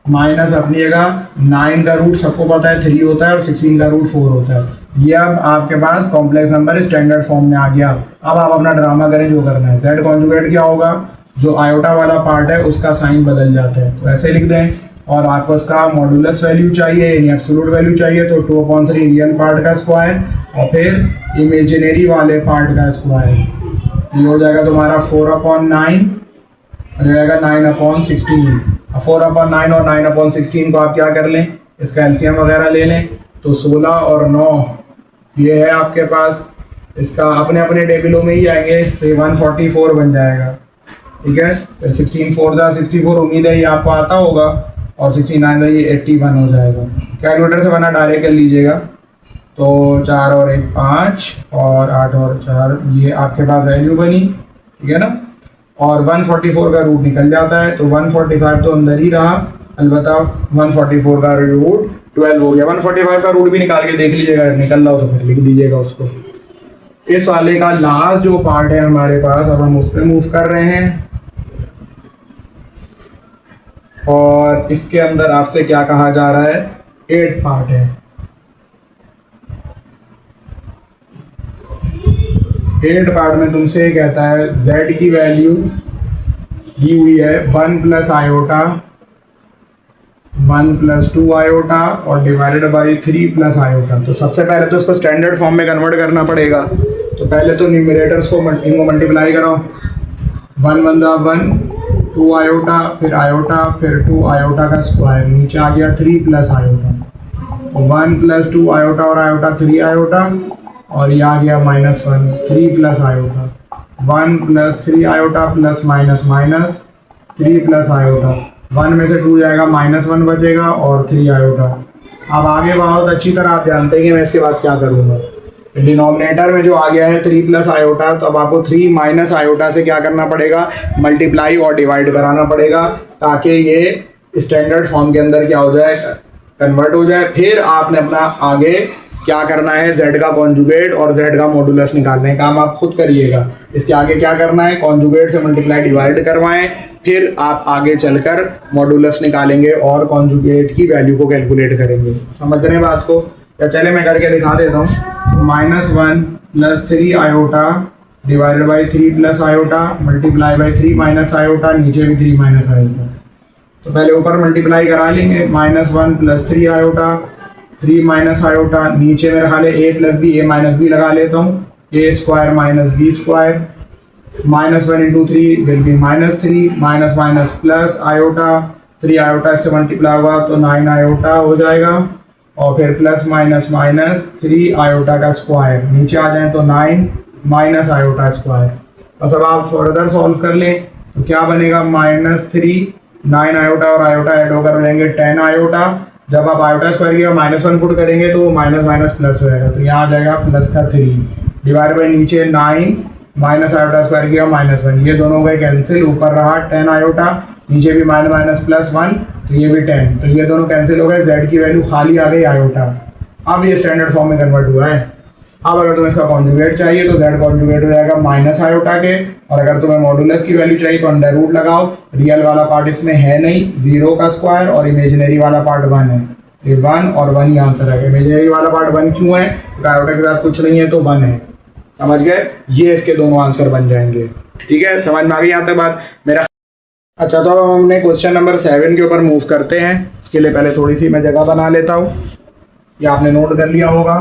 S1: माइनस अपनी जगह 9 का रूट सबको पता है 3 होता है और 16 का रूट 4 होता है। ये अब आपके पास कॉम्प्लेक्स नंबर स्टैंडर्ड फॉर्म में आ गया। अब आप अपना ड्रामा करें जो करना है। जेड कॉन्जुगेट क्या होगा, जो आयोटा वाला पार्ट है उसका साइन बदल जाता है, तो ऐसे लिख दें। और आपको उसका मॉडुलस वैल्यू चाहिए यानी एब्सोल्यूट वैल्यू चाहिए, तो 2/3 रियल पार्ट का स्क्वायर और फिर इमेजिनरी वाले पार्ट का स्क्वायर, ये हो जाएगा तुम्हारा 4/9 और हो जाएगा 9/16। 4/9 और 9/16 को आप क्या कर लें, इसका एलसीएम वगैरह ले लें, तो 16 और 9 ये है आपके पास, इसका अपने अपने टेबलों में ही आएंगे, तो ये 144 बन जाएगा। ठीक है, फिर 16 4 जा 64, उम्मीद है ये आपको आता होगा, और 69 ये 81 हो जाएगा। कैलकुलेटर से बना डायरेक्ट कर लीजिएगा, तो 4 और 1 5 और 8 और 4 ये आपके पास वैल्यू बनी। ठीक है ना, और 144 का रूट निकल जाता है, तो 145 तो अंदर ही रहा, अलबत्ता 144 का रूट 12 हो गया। 145 का रूट भी निकाल के देख लीजिएगा, निकल रहा हो तो फिर लिख दीजिएगा उसको। इस वाले का लास्ट जो पार्ट है हमारे पास, अब हम उस पर मूव कर रहे हैं। और इसके अंदर आपसे क्या कहा जा रहा है, 8 पार्ट है। 8 पार्ट में तुमसे ये कहता है z की वैल्यू दी हुई है 1 प्लस आयोटा 1 प्लस 2 आयोटा और डिवाइडेड बाई 3 प्लस आयोटा। तो सबसे पहले तो इसको स्टैंडर्ड फॉर्म में कन्वर्ट करना पड़ेगा। तो पहले तो न्यूमरेटर्स को इनको मल्टीप्लाई करो, 1 1 जा 1, 2 आयोटा फिर 2 आयोटा का स्क्वायर, नीचे आ गया 3 प्लस आयोटा, 1 प्लस 2 आयोटा और आयोटा 3 आयोटा, और ये आ गया -1 3 plus iota, 1 plus 3 iota plus minus minus 3 plus iota, 1 में से 2 जाएगा -1 बचेगा और 3 आयोटा। अब आगे बहुत अच्छी तरह आप जानते हैं कि मैं इसके बाद क्या करूँगा, डिनोमिनेटर में जो आ गया है 3 प्लस आयोटा, तो अब आपको 3 माइनस आयोटा से क्या करना पड़ेगा, मल्टीप्लाई और डिवाइड कराना पड़ेगा, ताकि ये स्टैंडर्ड फॉर्म के अंदर क्या हो जाए, कन्वर्ट हो जाए। फिर आपने अपना आगे क्या करना है, z का कॉन्जुगेट और z का मॉडुलस निकालने का काम आप खुद करिएगा। इसके आगे क्या करना है, कॉन्जुगेट से मल्टीप्लाई डिवाइड करवाएं, फिर आप आगे चलकर मॉडुलस निकालेंगे और कॉन्जुगेट की वैल्यू को कैलकुलेट करेंगे। समझ रहे हैं बात को, या चले मैं करके दिखा देता हूँ। -1 plus 3 iota divided by 3 plus iota multiply by 3 minus iota, नीचे भी 3 माइनस आयोटा। तो पहले ऊपर मल्टीप्लाई करा लेंगे, -1 प्लस 3 आयोटा 3 माइनस आयोटा, नीचे मेरे ख्याल है a plus b, a minus b लगा लेता हूँ, a square minus b square, -1 into 3 will be -3 minus minus plus iota, 3 iota से मल्टीप्लाई हुआ तो 9 आयोटा हो जाएगा, और फिर प्लस माइनस माइनस 3 आयोटा का स्क्वायर, नीचे आ जाए तो 9 माइनस आयोटा स्क्वायर। बस अब आप फर्दर सॉल्व कर लें तो क्या बनेगा, -3 9 आयोटा और आयोटा ऐड होकर रहेंगे 10 आयोटा। जब आप आयोटा स्क्वायर की -1 पुट करेंगे तो वो माइनस माइनस प्लस हो जाएगा, तो यहाँ आ जाएगा प्लस का 3 डिवाइड बाई नीचे 9 माइनस आयोटा स्क्वायर किया -1, ये दोनों गए कैंसिल, ऊपर रहा 10 आयोटा, नीचे भी माइनस माइनस प्लस 1, तो ये भी 10, तो ये दोनों कैंसिल हो गए, z की वैल्यू खाली आ गई आयोटा। अब ये स्टैंडर्ड फॉर्म में कन्वर्ट हुआ है। अब अगर तुम्हें इसका कॉन्जुगेट चाहिए तो z कॉन्जुगेट हो जाएगा माइनस आयोटा के, और अगर तुम्हें मॉडुलस की वैल्यू चाहिए तो अंडर रूट लगाओ। रियल वाला पार्ट इसमें है नहीं, 0 का स्क्वायर और इमेजिनरी वाला पार्ट 1 है, ये 1 और 1 ही आंसर है। इमेजिनरी वाला पार्ट 1 क्यों है, आयोटा के साथ कुछ नहीं है तो 1 है। समझ गए, ये इसके दोनों आंसर बन जाएंगे। ठीक है, समझ में आ गई यहाँ तक बात मेरा। अच्छा, तो अब हमने क्वेश्चन नंबर 7 के ऊपर मूव करते हैं। इसके लिए पहले थोड़ी सी मैं जगह बना लेता हूँ, ये आपने नोट कर लिया होगा।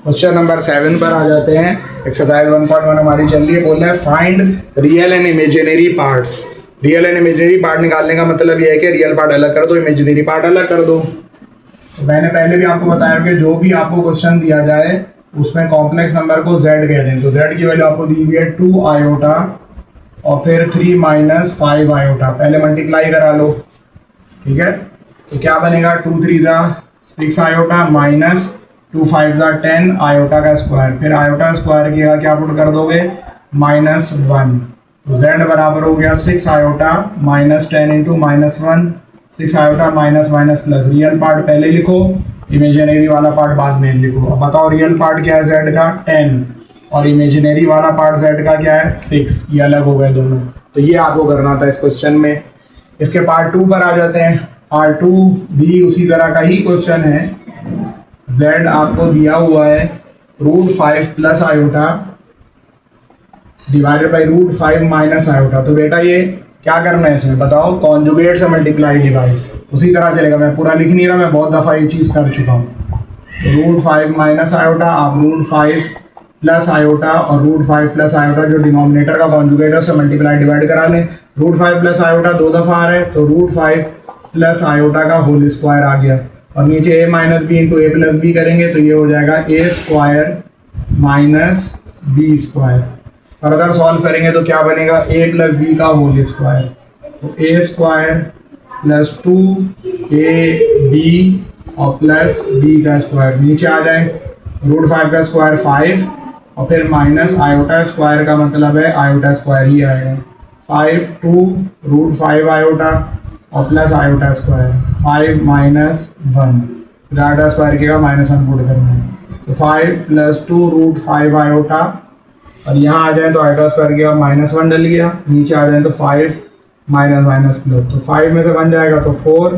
S1: क्वेश्चन नंबर 7 पर आ जाते हैं। एक्सरसाइज 1.1 हमारी चल रही है। बोल रहा है find real and imaginary parts. Real and imaginary part निकालने का मतलब ये है कि रियल पार्ट अलग कर दो, इमेजिनरी पार्ट अलग कर दो। तो मैंने पहले भी आपको बताया कि जो भी आपको क्वेश्चन दिया जाए उसमें कॉम्प्लेक्स नंबर को z कह दें। तो z की वैल्यू आपको दी हुई है 2 आयोटा और फिर 3 - 5 आयोटा। पहले मल्टीप्लाई करा लो। ठीक है, तो क्या बनेगा, 2 3 6 आयोटा माइनस 2 5 10 आयोटा का स्क्वायर। फिर आयोटा स्क्वायर किया क्या पुट कर दोगे, -1। तो z बराबर हो गया 6 iota -10 × -1, 6 iota minus minus plus. Real part पहले लिखो, इमेजिनरी वाला पार्ट बाद में लिखो। अब बताओ रियल पार्ट क्या है z का, 10, और इमेजिनरी वाला पार्ट z का क्या है, 6। ये अलग हो गए दोनों। तो ये आपको करना था इस क्वेश्चन में। इसके पार्ट 2 पर आ जाते हैं। पार्ट 2 भी उसी तरह का ही क्वेश्चन है। z आपको दिया हुआ है √5 plus iota divided by √5 minus iota. तो बेटा ये क्या करना है इसमें बताओ, कॉन्जुगेट से मल्टीप्लाई डिवाइड उसी तरह चलेगा। मैं पूरा लिख नहीं रहा, मैं बहुत दफ़ा ये चीज़ कर चुका हूँ। √5 माइनस आयोटा, आप √5 प्लस आयोटा और √5 प्लस आयोटा जो डिनोमिनेटर का कॉन्जुगेट है उससे मल्टीप्लाई डिवाइड करा लें। √5 प्लस आयोटा 2 दफ़ा आ रहा है तो √5 प्लस आयोटा का होल स्क्वायर आ गया, और नीचे a minus b into a plus b करेंगे तो ये हो जाएगा a² minus b square. Further solve करेंगे तो क्या बनेगा, a प्लस बी का होल स्क्वायर। तो a² प्लस 2ab और प्लस b का स्क्वायर। नीचे आ जाए, √5 का स्क्वायर 5 और फिर माइनस आयोटा स्क्वायर का मतलब है आयोटा स्क्वायर ही आएगा। 5 2 √5 आयोटा और प्लस आयोटा स्क्वायर 5 - 1। फिर आयोटा स्क्वायर किया -1 पुट करना है। तो 5 + 2 √5 आयोटा, और यहाँ आ जाए तो आयोटा स्क्वायर किया -1 डल गया। नीचे आ जाए तो 5 माइनस प्लस, तो 5 में से बन जाएगा तो 4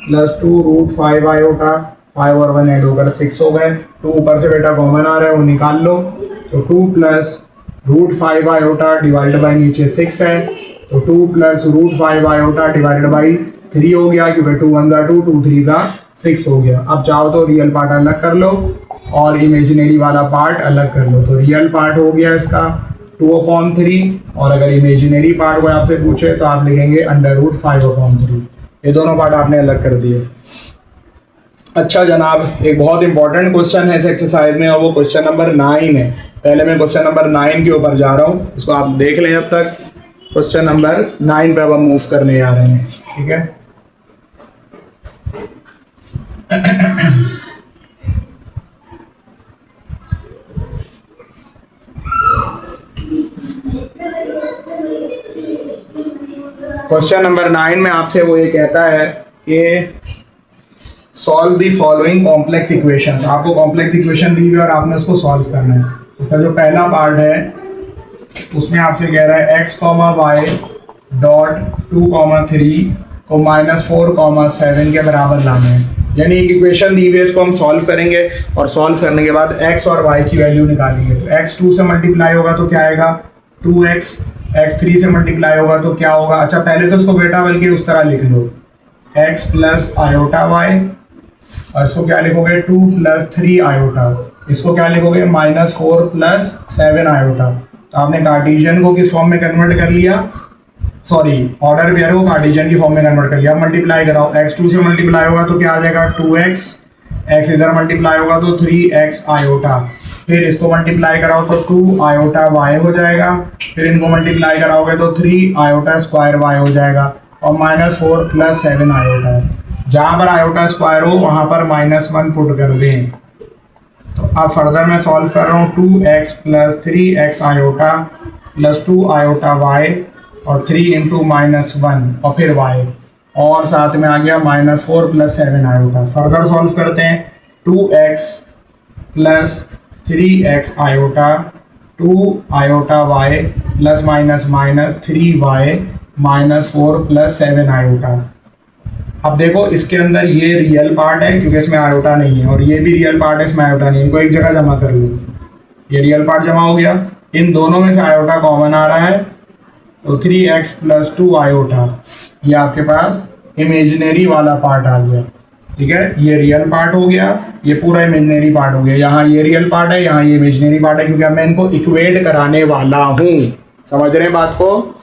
S1: + 2 √5 आयोटा, 5 और 1 ऐड होकर 6 हो गए। 2 ऊपर से बेटा कॉमन आ रहा है वो निकाल लो। तो 2 + √5 आयोटा डिवाइडेड बाई नीचे 6 है, तो 2 + √5 आयोटा डिवाइडेड बाई 3 हो गया, क्योंकि 2 1 = 2, 2 3 = 6 हो गया। अब चाहो तो रियल पार्ट अलग कर लो और इमेजिनरी वाला पार्ट अलग कर लो। तो रियल पार्ट हो गया इसका 2/3, और अगर इमेजिनरी पार्ट को आपसे पूछे तो आप लिखेंगे √5/3। ये दोनों पार्ट आपने अलग कर दिए। अच्छा जनाब, एक बहुत इंपॉर्टेंट क्वेश्चन है इस एक्सरसाइज में, और वो क्वेश्चन नंबर 9 है। पहले मैं क्वेश्चन नंबर 9 के ऊपर जा रहा हूँ, इसको आप देख लें। अब तक क्वेश्चन नंबर 9 पे अब हम मूव करने जा रहे हैं। ठीक है, क्वेश्चन नंबर 9 में आपसे वो ये कहता है कि solve the following complex equations. आपको कॉम्प्लेक्स इक्वेशन दी हुई है और आपने उसको सॉल्व करना है। उसका जो पहला पार्ट है उसमें आपसे कह रहा है x, y डॉट 2, 3 को -4, 7 के बराबर लाना है। यानी एक इक्वेशन दी हुई है, इसको हम सॉल्व करेंगे और सॉल्व करने के बाद x और y की वैल्यू निकालेंगे। तो x 2 से मल्टीप्लाई होगा तो क्या आएगा 2x, x 3 से मल्टीप्लाई होगा तो क्या होगा। अच्छा पहले तो इसको बेटा बल्कि उस तरह लिख लो, x प्लस आयोटा y, और इसको क्या लिखोगे 2 + 3 आयोटा, इसको क्या लिखोगे -4 + 7 आयोटा। तो आपने कार्टेशियन को किस फॉर्म में कन्वर्ट कर लिया, सॉरी ऑर्डर पेयर को कार्टेशियन की फॉर्म में कन्वर्ट कर लिया। मल्टीप्लाई कराओ, x 2 से मल्टीप्लाई होगा तो क्या आ जाएगा 2x, x इधर मल्टीप्लाई होगा तो 3x आयोटा, फिर इसको मल्टीप्लाई कराओ तो 2 आयोटा y हो जाएगा, फिर इनको मल्टीप्लाई कराओगे तो 3 आयोटा स्क्वायर y हो जाएगा, और -4 + 7 आयोटा है। जहाँ पर आयोटा स्क्वायर हो वहाँ पर -1 पुट कर दें। तो अब फर्दर मैं सॉल्व कर रहा हूँ, 2x + 3x iota + 2 iota y और 3 इंटू -1 और फिर y, और साथ में आ गया -4 + 7 आयोटा। फर्दर सॉल्व करते हैं। 2x + 3x iota 2 iota y plus minus 3y -4 + 7 iota. अब देखो इसके अंदर ये रियल पार्ट है क्योंकि इसमें आयोटा नहीं है, और ये भी रियल पार्ट है, इसमें आयोटा नहीं है। इनको एक जगह जमा कर लो, ये रियल पार्ट जमा हो गया। इन दोनों में से आयोटा कॉमन आ रहा है, तो 3x + 2 आयोटा, ये आपके पास इमेजिनरी वाला पार्ट आ गया। ठीक है, ये रियल पार्ट हो गया, ये पूरा इमेजिनरी पार्ट हो गया। यहाँ ये रियल पार्ट है, यहाँ ये इमेजिनरी पार्ट है, क्योंकि अब मैं इनको इक्वेट कराने वाला हूँ। समझ रहे हैं बात को?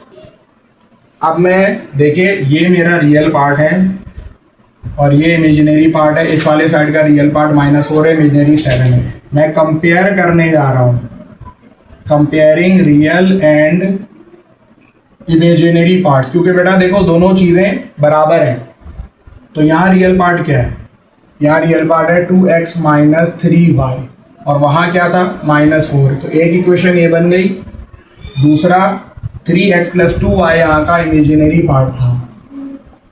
S1: अब मैं देखिए, ये मेरा रियल पार्ट है और ये इमेजिनरी पार्ट है। इस वाले साइड का रियल पार्ट -4 है, इमेजिनरी 7 है। मैं कंपेयर करने जा रहा हूँ, comparing real and imaginary parts, क्योंकि बेटा देखो दोनों चीज़ें बराबर हैं। तो यहाँ रियल पार्ट क्या है? यहाँ रियल पार्ट है 2x - 3y, और वहाँ क्या था -4। तो एक इक्वेशन ये बन गई। दूसरा 3x + 2y यहाँ का इमेजिनरी पार्ट था,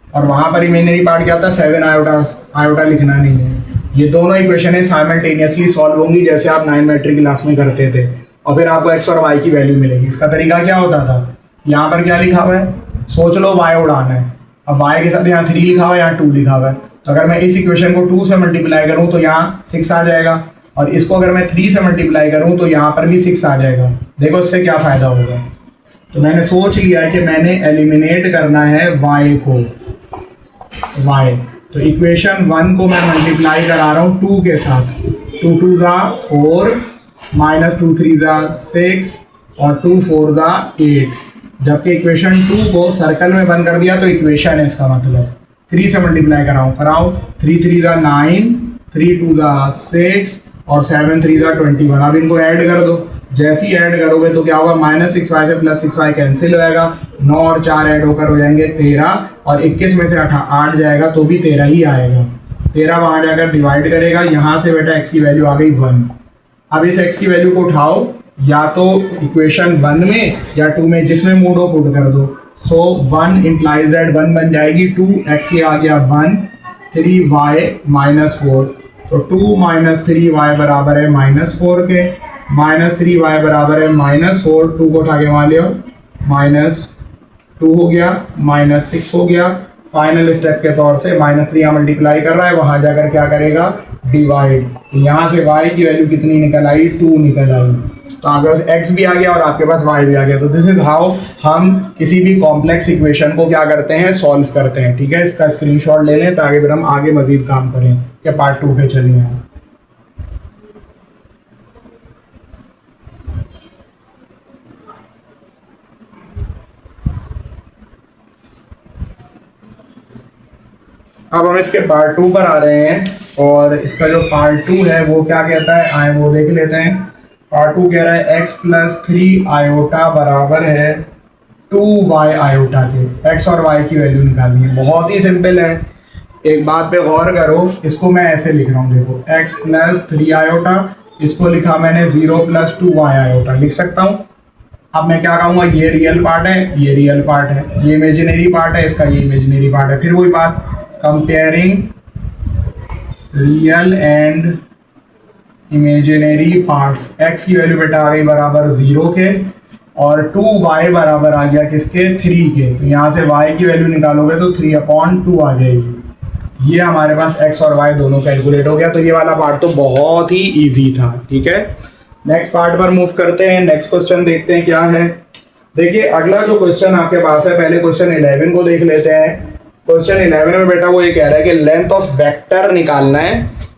S1: और वहाँ पर इमेजिनरी पार्ट क्या था 7 आयोटा लिखना नहीं है। ये दोनों इक्वेशन साइमल्टेनियसली सॉल्व होंगी, जैसे आप 9 मैट्रिक क्लास में करते थे, और फिर आपको x और y की वैल्यू मिलेगी। इसका तरीका क्या होता था? यहाँ पर क्या लिखा हुआ है, सोच लो y उड़ाना है। अब y के साथ यहाँ 3 लिखा हुआ है, यहाँ 2 लिखा हुआ है। तो अगर मैं इस इक्वेशन को 2 से मल्टीप्लाई करूँ तो यहाँ 6 आ जाएगा, और इसको अगर मैं 3 से मल्टीप्लाई करूँ तो यहाँ पर भी 6 आ जाएगा। देखो इससे क्या फ़ायदा होगा। तो मैंने सोच लिया है कि मैंने एलिमिनेट करना है y को, y। तो इक्वेशन 1 को मैं मल्टीप्लाई करा रहा हूँ 2 के साथ। 2 2 = 4, -2 3 = 6, और 2 4 = 8। जबकि इक्वेशन 2 को सर्कल में बंद कर दिया तो इक्वेशन है, इसका मतलब 3 से मल्टीप्लाई कराऊँ 3 3 = 9, 3 2 = 6, और 7 3 = 21। अब इनको ऐड कर दो। जैसे ही ऐड करोगे तो क्या होगा, -6y से +6y कैंसिल हो जाएगा, 9 और 4 ऐड होकर हो जाएंगे 13, और 21 में से 8 जाएगा तो भी 13 ही आएगा। 13 वहाँ जाकर डिवाइड करेगा, यहाँ से बेटा x की वैल्यू आ गई 1। अब इस x की वैल्यू को उठाओ, या तो इक्वेशन 1 में या 2 में, जिसमें मूड हो पुट कर दो। सो 1 implies that 1 बन जाएगी 2, x ये आ गया 1, 3y -4। तो 2 - 3y बराबर है -4 के, -3y बराबर है -4। 2 को उठा के वहाँ ले आओ, -2 हो गया, -6 हो गया। फाइनल स्टेप के तौर से -3 यहाँ मल्टीप्लाई कर रहा है, वहाँ जाकर क्या करेगा, डिवाइड। यहाँ से y की वैल्यू कितनी निकल आई, 2 निकल आई। तो आपके पास x भी आ गया और आपके पास y भी आ गया। तो दिस इज हाउ हम किसी भी कॉम्प्लेक्स इक्वेशन को क्या करते हैं, सॉल्व करते हैं। ठीक है, इसका स्क्रीनशॉट ले लें ताकि फिर हम आगे मजीद काम करें। इसके पार्ट 2 पे चलिए। अब हम इसके पार्ट 2 पर आ रहे हैं, और इसका जो पार्ट 2 है वो क्या कहता है, आए वो देख लेते हैं। पार्ट 2 कह रहा है x + 3 आयोटा बराबर है 2y आयोटा के। x और y की वैल्यू निकालनी है, बहुत ही सिंपल है। एक बात पे गौर करो, इसको मैं ऐसे लिख रहा हूँ, देखो x + 3 आयोटा, इसको लिखा मैंने 0 + 2y आयोटा, लिख सकता हूँ। अब मैं क्या कहूँगा, ये रियल पार्ट है, ये रियल पार्ट है, ये इमेजिनरी पार्ट है, इसका ये इमेजिनरी पार्ट है। फिर वही बात, comparing real and imaginary parts. x की वैल्यू बेटा आ गई बराबर 0 के, और 2y बराबर आ गया किसके, 3 के। तो यहाँ से y की वैल्यू निकालोगे तो 3/2 आ जाएगी। ये हमारे पास x और y दोनों कैलकुलेट हो गया। तो ये वाला पार्ट तो बहुत ही इजी था। ठीक है, नेक्स्ट पार्ट पर मूव करते हैं। नेक्स्ट क्वेश्चन देखते हैं क्या है। देखिए अगला जो क्वेश्चन आपके पास है, पहले क्वेश्चन 11 को देख लेते हैं। क्वेश्चन 11 में बेटा वो ये कह रहा है कि लेंथ ऑफ वेक्टर निकालना है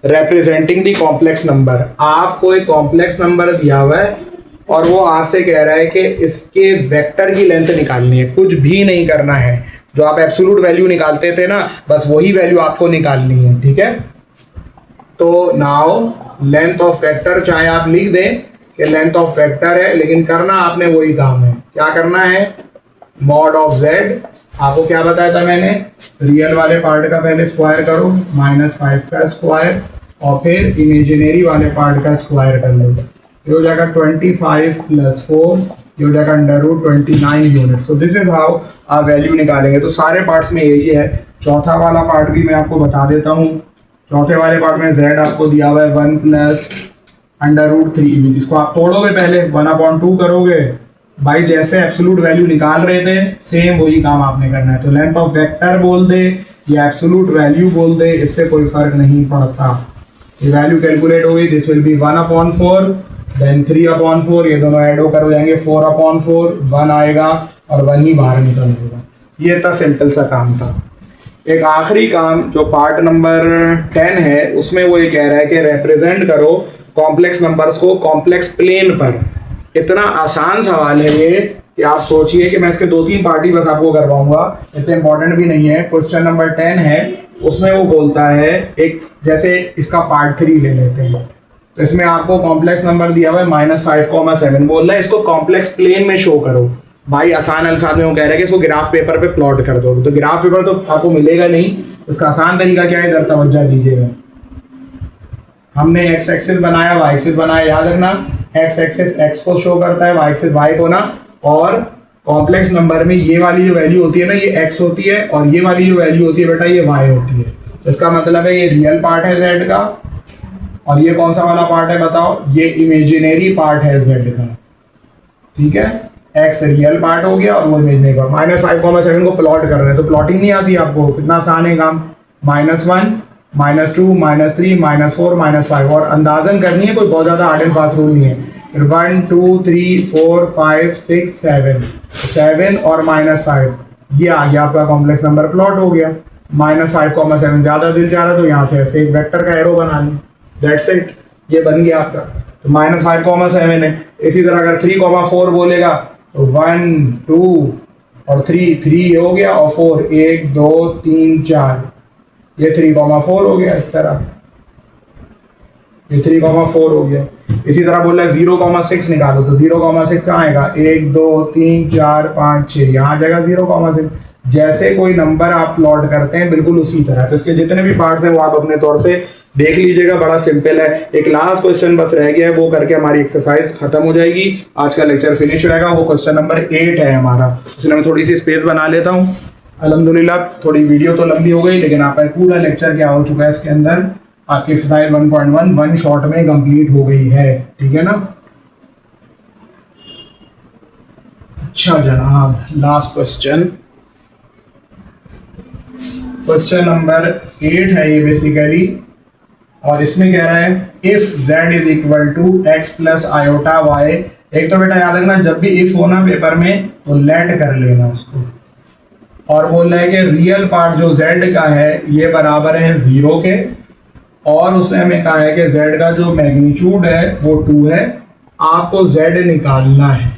S1: रिप्रेजेंटिंग द कॉम्प्लेक्स नंबर। आपको एक कॉम्प्लेक्स नंबर दिया हुआ है और वो आपसे कह रहा है कि इसके वेक्टर की लेंथ निकालनी है, कुछ भी नहीं करना है। जो आप एब्सोल्यूट वैल्यू निकालते थे ना, बस वही वैल्यू आपको निकालनी है। ठीक है, तो नाउ लेंथ ऑफ वेक्टर, चाहे आप लिख दें कि लेंथ ऑफ वेक्टर है, लेकिन करना आपने वही काम है। क्या करना है, मॉड ऑफ z। आपको क्या बताया था मैंने, रियल वाले पार्ट का पहले स्क्वायर करो, -5 का स्क्वायर, और फिर इमेजिनरी वाले पार्ट का स्क्वायर कर लो। ये हो जाएगा 25 + 4 ये हो जाएगा √29 unit. So this is how आप वैल्यू निकालेंगे। तो सारे पार्ट्स में यही है। चौथा वाला पार्ट भी मैं आपको बता देता हूँ। चौथे वाले पार्ट में z आपको दिया हुआ है 1 + √3। इसको आप तोड़ोगे, पहले 1/2 करोगे भाई, जैसे एब्सोल्यूट वैल्यू निकाल रहे थे सेम वही काम आपने करना है। तो लेंथ ऑफ वेक्टर बोल दे या एब्सोल्यूट वैल्यू बोल दे, इससे कोई फर्क नहीं पड़ता। ये वैल्यू कैलकुलेट होगी, दिस विल बी 1/4 देन 3/4, ये दोनों ऐड होकर हो जाएंगे 4/4, 1 आएगा और 1 ही बाहर निकलेगा। ये था सिंपल सा काम था। एक आखिरी काम जो पार्ट नंबर 10 है उसमें वो ये कह रहा है कि रिप्रेजेंट करो कॉम्प्लेक्स नंबर्स को कॉम्प्लेक्स प्लेन पर। इतना आसान सवाल है ये कि आप सोचिए कि मैं इसके 2-3 पार्ट ही बस आपको करवाऊंगा, इतने इंपॉर्टेंट भी नहीं है। क्वेश्चन नंबर 10 है, उसमें वो बोलता है एक, जैसे इसका पार्ट 3 ले लेते हैं, तो इसमें आपको कॉम्प्लेक्स नंबर दिया हुआ है -5,7 बोल रहा है इसको कॉम्प्लेक्स प्लेन में शो करो। भाई आसान अल्फाज में वो कह रहा है कि इसको ग्राफ पेपर पे प्लॉट कर दो। तो ग्राफ पेपर तो आपको मिलेगा नहीं, उसका आसान तरीका क्या है, इधर तवज्जो दीजिएगा। हमने एक्स एक्सिस बनाया, वाई एक्सिस बनाया, याद रखना एक्स एक्सिस एक्स को शो करता है, वाई एक्सिस वाई को ना। और कॉम्प्लेक्स नंबर में ये वाली जो वैल्यू होती है ना ये एक्स होती है, और ये वाली जो वैल्यू होती है बेटा ये वाई होती है। तो इसका मतलब है ये रियल पार्ट है जेड का, और ये कौन सा वाला पार्ट है बताओ, ये इमेजिनरी पार्ट है जेड का। ठीक है, एक्स रियल पार्ट हो गया और वो इमेजिनरी पार्ट। -5,7 को प्लॉट कर रहे हैं, तो प्लॉटिंग नहीं आती आपको, कितना आसान है काम। -1 -2 -3 -4 -5, और अंदाजन करनी है, कोई बहुत ज़्यादा हार्ड एंड फास्ट रूल नहीं है। फिर 1 2 3 4 5 6 7 और -5, ये आ गया आपका कॉम्प्लेक्स नंबर प्लॉट हो गया। -5,7 ज़्यादा दिल चाह रहा तो यहाँ से ऐसे एक वेक्टर का एरो बना लें, दैट्स इट, ये बन गया आपका। तो -5,7 है। इसी तरह अगर 3,4 बोलेगा तो 1 2 और 3 ये हो गया, और 4 1 2 3 4, ये 3,4 हो गया। इस तरह ये 3,4 हो गया। इसी तरह बोल रहा है 0,6 निकालो, तो 0,6 कहाँ आएगा, 1 2 3 4 5 6, यहाँ आ जाएगा 0,6। जैसे कोई नंबर आप प्लॉट करते हैं बिल्कुल उसी तरह। तो इसके जितने भी पार्ट्स हैं वो आप अपने तौर से देख लीजिएगा, बड़ा सिंपल है। एक लास्ट क्वेश्चन बस रह गया है, वो करके हमारी एक्सरसाइज खत्म हो जाएगी, आज का लेक्चर फिनिश हो जाएगा। वो क्वेश्चन नंबर 8 है हमारा, इसलिए मैं थोड़ी सी स्पेस बना लेता हूँ। अल्हम्दुलिल्लाह थोड़ी वीडियो तो लंबी हो गई, लेकिन आपका पूरा लेक्चर क्या हो चुका है, इसके अंदर आपकी एक्सरसाइज 1.1 1 शॉट में कंप्लीट हो गई है। ठीक है ना। अच्छा जनाब, लास्ट क्वेश्चन नंबर 8 है ये बेसिकली, और इसमें कह रहा है if z is equal to x plus iota y। एक तो बेटा याद रखना, जब भी इफ होना पेपर में तो लेट कर लेना उसको। और बोल रहा है कि रियल पार्ट जो z का है ये बराबर है 0 के, और उसमें हमें कहा है कि z का जो मैग्नीट्यूड है वो 2 है, आपको z निकालना है।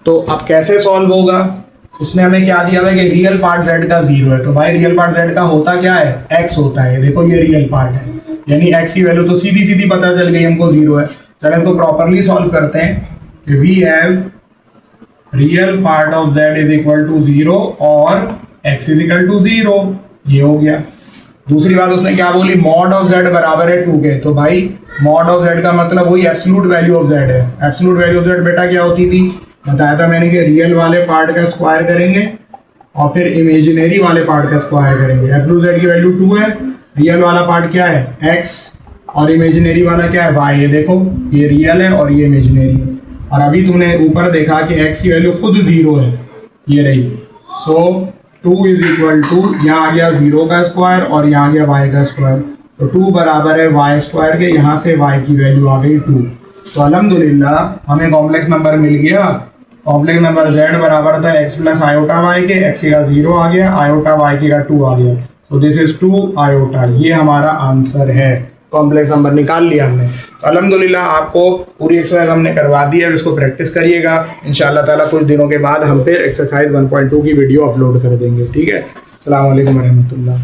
S1: तो अब कैसे सॉल्व होगा, उसने हमें क्या दिया है कि रियल पार्ट z का 0 है। तो भाई रियल पार्ट z का होता क्या है, x होता है। देखो ये रियल पार्ट है, यानी x की वैल्यू तो सीधी सीधी पता चल गई हमको 0 है। चलो इसको प्रॉपरली सॉल्व करते हैं। We have real part of z is equal to 0 और x इज इक्वल टू 0, ये हो गया। दूसरी बात उसने क्या बोली, मॉड ऑफ z बराबर है 2 के। तो भाई मॉड ऑफ z का मतलब वही एब्सोल्यूट वैल्यू ऑफ z है। एब्सोल्यूट वैल्यू ऑफ z बेटा क्या होती थी, बताया था मैंने कि रियल वाले पार्ट का स्क्वायर करेंगे और फिर इमेजिनरी वाले पार्ट का स्क्वायर करेंगे। एब्सोल्यूट z की वैल्यू 2 है, रियल वाला पार्ट क्या है x, और इमेजिनरी वाला क्या है y। ये देखो ये रियल है और ये इमेजिनरी है। और अभी तुमने ऊपर देखा कि x की वैल्यू खुद 0 है, ये रही। सो 2 इज इक्वल टू, यहाँ आ गया 0 का स्क्वायर और यहाँ आ गया y का स्क्वायर, तो 2 बराबर है y स्क्वायर के, यहाँ से y की वैल्यू आ गई 2। तो अल्हम्दुलिल्लाह हमें कॉम्प्लेक्स नंबर मिल गया। कॉम्प्लेक्स नंबर z बराबर था x प्लस आयोटा y के, x का 0 आ गया, आयोटा y का 2 आ गया। तो दिस इज 2 आयोटा, ये हमारा आंसर है। कॉम्प्लेक्स नंबर निकाल लिया हमने। तो अल्हम्दुलिल्लाह आपको पूरी एक्सरसाइज हमने करवा दी है, इसको प्रैक्टिस करिएगा। इंशाअल्लाह ताला कुछ दिनों के बाद हम पे एक्सरसाइज 1.2 की वीडियो अपलोड कर देंगे। ठीक है, अस्सलाम वालेकुम रहमतुल्लाह।